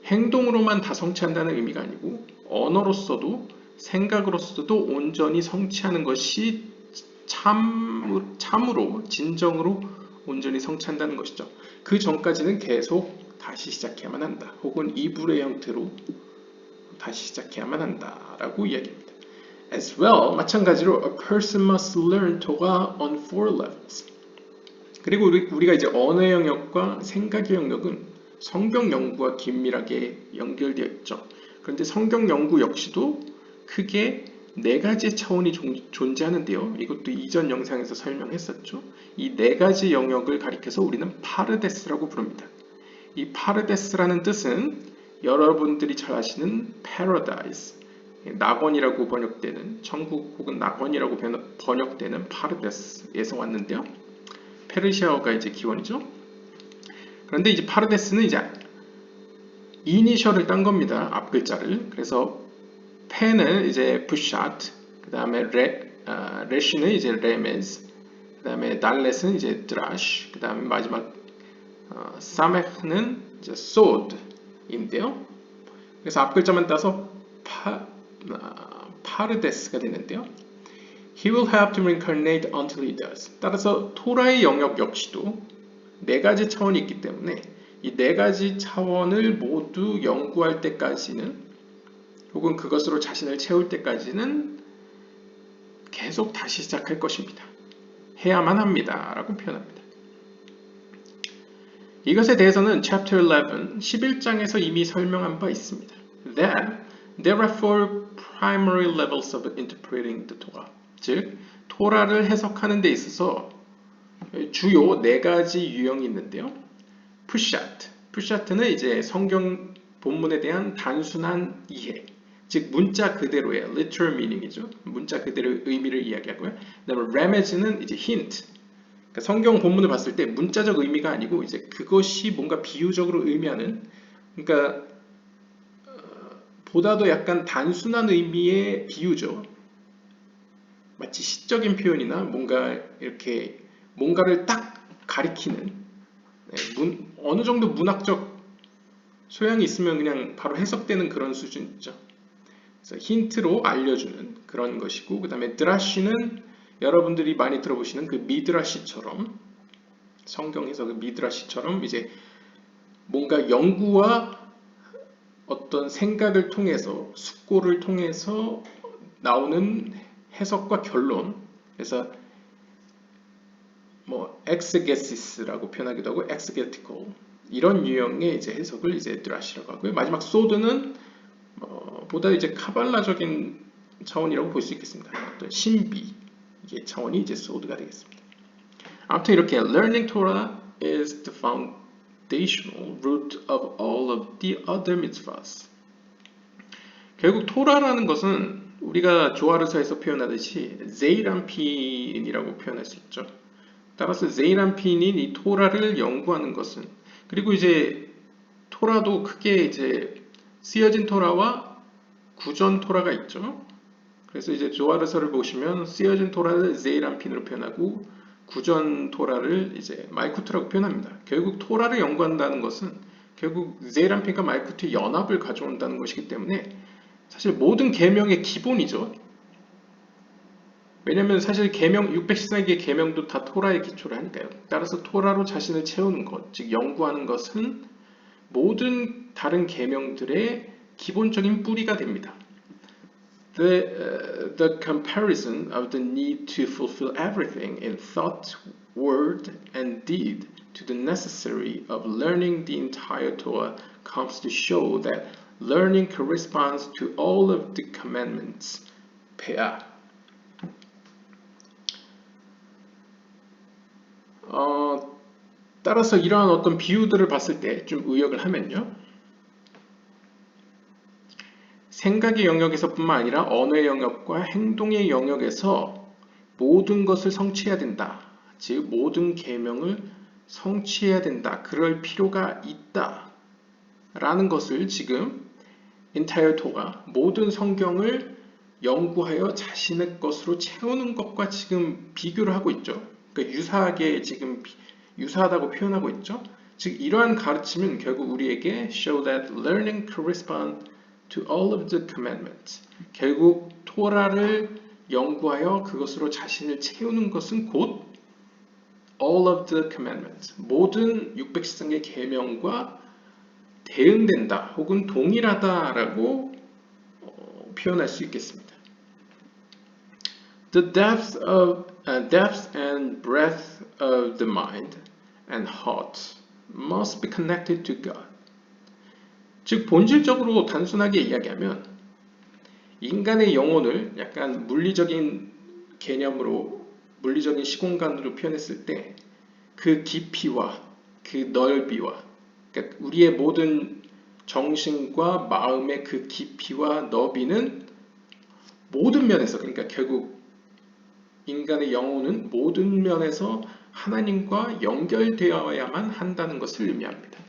행동으로만 다 성취한다는 의미가 아니고 언어로서도 생각으로서도 온전히 성취하는 것이 참으로 진정으로 온전히 성취한다는 것이죠. 그 전까지는 계속 다시 시작해야만 한다. 혹은 이불의 형태로 다시 시작해야만 한다라고 이야기합니다. As well, 마찬가지로 a person must learn Torah on four levels. 그리고 우리가 이제 언어의 영역과 생각의 영역은 성경 연구와 긴밀하게 연결되어 있죠. 그런데 성경 연구 역시도 크게 네 가지의 차원이 존재하는데요. 이것도 이전 영상에서 설명했었죠. 이 네 가지 영역을 가리켜서 우리는 파르데스라고 부릅니다. 이 파르데스라는 뜻은 여러분들이 잘 아시는 paradise, 낙원이라고 번역되는 천국 혹은 낙원이라고 번역되는 파르데스에서 왔는데요. 페르시아어가 이제 기원이죠. 그런데 이제 파르데스는 이제 이니셜을 딴 겁니다. 앞 글자를. 그래서 페는 이제 푸샷, 그 다음에 레시는 이제 레메즈, 그 다음에 달렛은 이제 드라시, 그 다음에 마지막 사메흐는 이제 소드인데요. 그래서 앞 글자만 따서 파르데스가 되는데요. He will have to reincarnate until he does. 따라서 토라의 영역 역시도 네 가지 차원이 있기 때문에 이 네 가지 차원을 모두 연구할 때까지는 혹은 그것으로 자신을 채울 때까지는 계속 다시 시작할 것입니다. 해야만 합니다. 라고 표현합니다. 이것에 대해서는 Chapter 11, 11장에서 이미 설명한 바 있습니다. That there are four primary levels of interpreting the Torah. 즉, 토라를 해석하는 데 있어서 주요 네 가지 유형이 있는데요. 푸샷. 푸샷는 이제 성경 본문에 대한 단순한 이해. 즉 문자 그대로의 literal meaning이죠. 문자 그대로의 의미를 이야기하고요. 그다음에 remage는 이제 힌트. 그러니까 성경 본문을 봤을 때 문자적 의미가 아니고 이제 그것이 뭔가 비유적으로 의미하는 그러니까 보다도 약간 단순한 의미의 비유죠. 마치 시적인 표현이나 뭔가 이렇게 뭔가를 딱 가리키는 어느 정도 문학적 소양이 있으면 그냥 바로 해석되는 그런 수준이죠. 그래서 힌트로 알려주는 그런 것이고 그 다음에 드라시는 여러분들이 많이 들어보시는 그 미드라시처럼 성경에서 그 미드라시처럼 이제 뭔가 연구와 어떤 생각을 통해서 숙고를 통해서 나오는 해석과 결론 그래서 뭐 exegesis라고 표현하기도 하고 exegetical 이런 유형의 이제 해석을 이제 드라시라고 하고요. 마지막 소드는 보다 이제 카발라적인 차원이라고 볼 수 있겠습니다. 어떤 신비 이게 차원이 이제 소드가 되겠습니다. 아무튼 이렇게 learning Torah is the foundational root of all of the other mitzvahs. 결국 토라라는 것은 우리가 조아르서에서 표현하듯이 제이람핀이라고 표현할 수 있죠. 따라서 제이람핀인 이 토라를 연구하는 것은 그리고 이제 토라도 크게 이제 쓰여진 토라와 구전 토라가 있죠. 그래서 이제 조아르서를 보시면 쓰여진 토라를 제이람핀으로 표현하고 구전 토라를 이제 말쿠트라고 표현합니다. 결국 토라를 연구한다는 것은 결국 제이람핀과 말쿠트의 연합을 가져온다는 것이기 때문에 사실 모든 계명의 기본이죠. 왜냐하면 사실 계명 613개의 계명도 다 토라에 기초를 하니까요. 따라서 토라로 자신을 채우는 것, 즉 연구하는 것은 모든 다른 계명들의 기본적인 뿌리가 됩니다. The comparison of the need to fulfill everything in thought, word, and deed to the necessary of learning the entire Torah comes to show that learning corresponds to all of the commandments. 폐하. 따라서 이러한 어떤 비유들을 봤을 때 좀 의역을 하면요. 생각의 영역에서뿐만 아니라 언어의 영역과 행동의 영역에서 모든 것을 성취해야 된다. 즉 모든 계명을 성취해야 된다. 그럴 필요가 있다. 라는 것을 지금 entire Torah, 모든 성경을 연구하여 자신의 것으로 채우는 것과 지금 비교를 하고 있죠. 그러니까 유사하게 지금 유사하다고 표현하고 있죠. 즉 이러한 가르침은 결국 우리에게 show that learning corresponds to all of the commandments. 결국 토라를 연구하여 그것으로 자신을 채우는 것은 곧 all of the commandments. 모든 613개 계명과 대응된다 혹은 동일하다라고 표현할 수 있겠습니다. The depth and breadth of the mind and heart must be connected to God. 즉 본질적으로 단순하게 이야기하면 인간의 영혼을 약간 물리적인 개념으로 물리적인 시공간으로 표현했을 때 그 깊이와 그 넓이와 그러니까 우리의 모든 정신과 마음의 그 깊이와 너비는 모든 면에서 그러니까 결국 인간의 영혼은 모든 면에서 하나님과 연결되어야만 한다는 것을 의미합니다.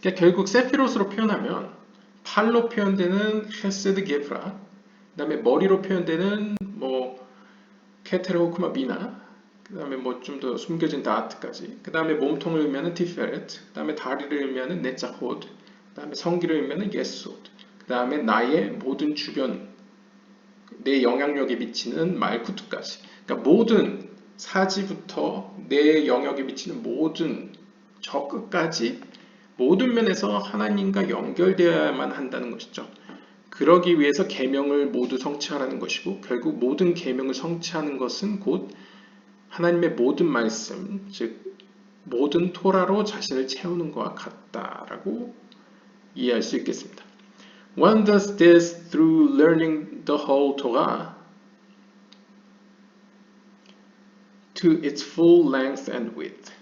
그러니까 결국 세피로스로 표현하면 팔로 표현되는 헤세드 게프라, 그 다음에 머리로 표현되는 뭐 케테르 호크마 비나, 그 다음에 뭐 좀 더 숨겨진 다아트까지, 그 다음에 몸통을 의미하는 티페레트, 그 다음에 다리를 의미하는 네자호드, 그 다음에 성기를 의미하는 예소드, 그 다음에 나의 모든 주변 내 영향력에 미치는 말쿠트까지. 그러니까 모든 사지부터 내 영역에 미치는 모든 저 끝까지 모든 면에서 하나님과 연결되어야만 한다는 것이죠. 그러기 위해서 계명을 모두 성취하라는 것이고 결국 모든 계명을 성취하는 것은 곧 하나님의 모든 말씀, 즉 모든 토라로 자신을 채우는 것과 같다라고 이해할 수 있겠습니다. One does this through learning the whole Torah to its full length and width.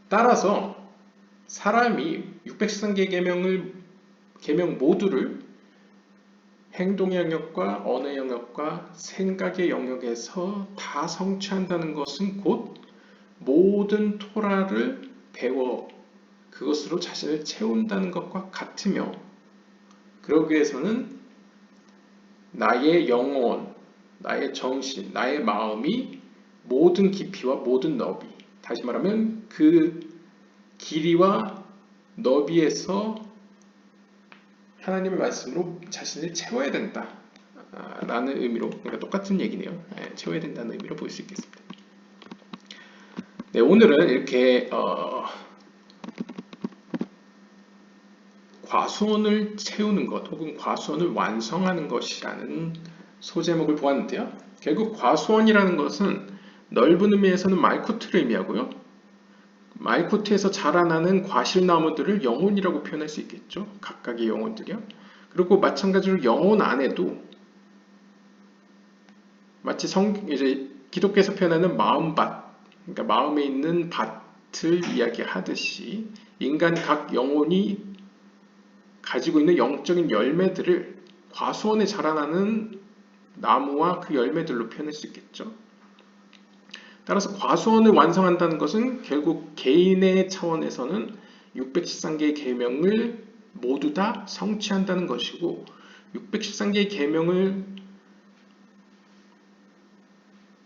따라서 사람이 613개 계명 모두를 행동의 영역과 언어의 영역과 생각의 영역에서 다 성취한다는 것은 곧 모든 토라를 배워 그것으로 자신을 채운다는 것과 같으며 그러기 위해서는 나의 영혼, 나의 정신, 나의 마음이 모든 깊이와 모든 너비, 다시 말하면 그 길이와 너비에서 하나님의 말씀으로 자신을 채워야 된다 라는 의미로, 그러니까 똑같은 얘기네요. 채워야 된다는 의미로 볼 수 있겠습니다. 네, 오늘은 이렇게 과수원을 채우는 것 혹은 과수원을 완성하는 것이라는 소제목을 보았는데요. 결국 과수원이라는 것은 넓은 의미에서는 말쿠트를 의미하고요. 말쿠트에서 자라나는 과실나무들을 영혼이라고 표현할 수 있겠죠. 각각의 영혼들이요. 그리고 마찬가지로 영혼 안에도 마치 이제 기독교에서 표현하는 마음밭, 그러니까 마음에 있는 밭을 이야기하듯이 인간 각 영혼이 가지고 있는 영적인 열매들을 과수원에 자라나는 나무와 그 열매들로 표현할 수 있겠죠. 따라서 과수원을 완성한다는 것은 결국 개인의 차원에서는 613개의 계명을 모두 다 성취한다는 것이고 613개의 계명을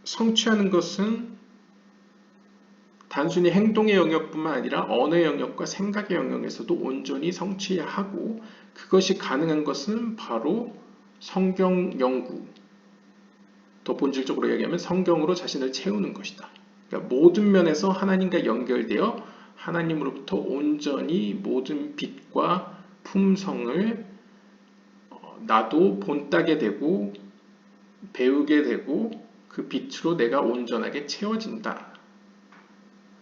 성취하는 것은 단순히 행동의 영역뿐만 아니라 언어의 영역과 생각의 영역에서도 온전히 성취해야 하고 그것이 가능한 것은 바로 성경 연구, 더 본질적으로 얘기하면 성경으로 자신을 채우는 것이다. 그러니까 모든 면에서 하나님과 연결되어 하나님으로부터 온전히 모든 빛과 품성을 나도 본따게 되고 배우게 되고 그 빛으로 내가 온전하게 채워진다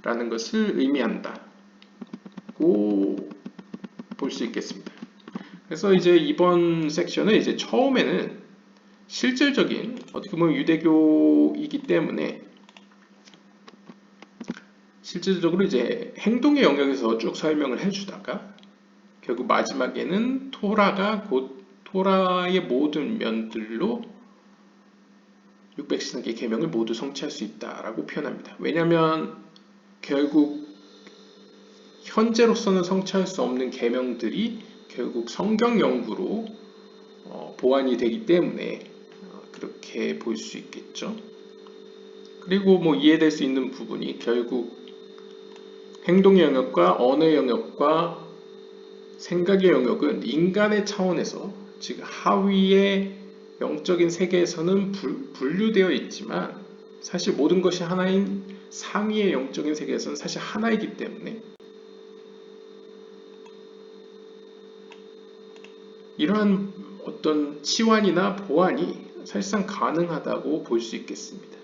라는 것을 의미한다고 볼 수 있겠습니다. 그래서 이제 이번 섹션은 이제 처음에는 실질적인 어떻게 보면 유대교이기 때문에 실질적으로 이제 행동의 영역에서 쭉 설명을 해주다가 결국 마지막에는 토라가 곧 토라의 모든 면들로 613개 계명을 모두 성취할 수 있다라고 표현합니다. 왜냐하면 결국 현재로서는 성취할 수 없는 계명들이 결국 성경 연구로 보완이 되기 때문에 그렇게 볼 수 있겠죠. 그리고 뭐 이해될 수 있는 부분이 결국 행동의 영역과 언어의 영역과 생각의 영역은 인간의 차원에서 즉 하위의 영적인 세계에서는 분류되어 있지만 사실 모든 것이 하나인 상위의 영적인 세계에서는 사실 하나이기 때문에 이러한 어떤 치환이나 보완이 사실상 가능하다고 볼 수 있겠습니다.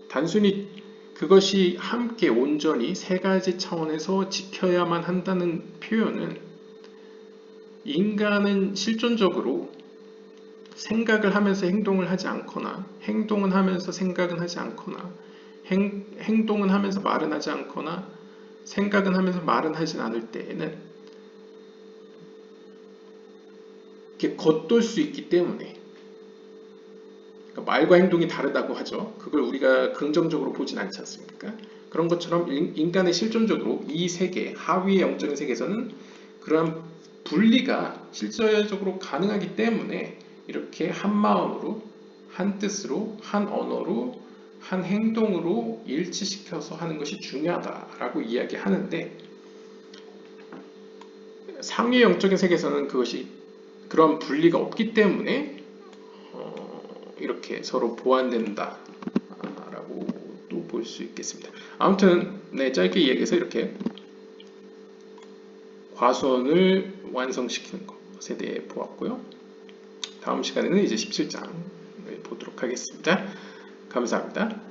단순히 그것이 함께 온전히 세 가지 차원에서 지켜야만 한다는 표현은 인간은 실존적으로 생각을 하면서 행동을 하지 않거나 행동은 하면서 생각은 하지 않거나 행동은 하면서 말은 하지 않거나 생각은 하면서 말은 하진 않을 때에는 이렇게 겉돌 수 있기 때문에 그러니까 말과 행동이 다르다고 하죠. 그걸 우리가 긍정적으로 보진 않지 않습니까? 그런 것처럼 인간의 실존적으로 이 세계, 하위의 영적인 세계에서는 그러한 분리가 실질적으로 가능하기 때문에 이렇게 한 마음으로, 한 뜻으로, 한 언어로, 한 행동으로 일치시켜서 하는 것이 중요하다라고 이야기하는데 상위 영적인 세계에서는 그것이 그런 분리가 없기 때문에 이렇게 서로 보완된다 라고 또 볼 수 있겠습니다. 아무튼 네, 짧게 이야기해서 이렇게 과수원을 완성시키는 것에 대해 보았고요. 다음 시간에는 이제 17장 보도록 하겠습니다. 감사합니다.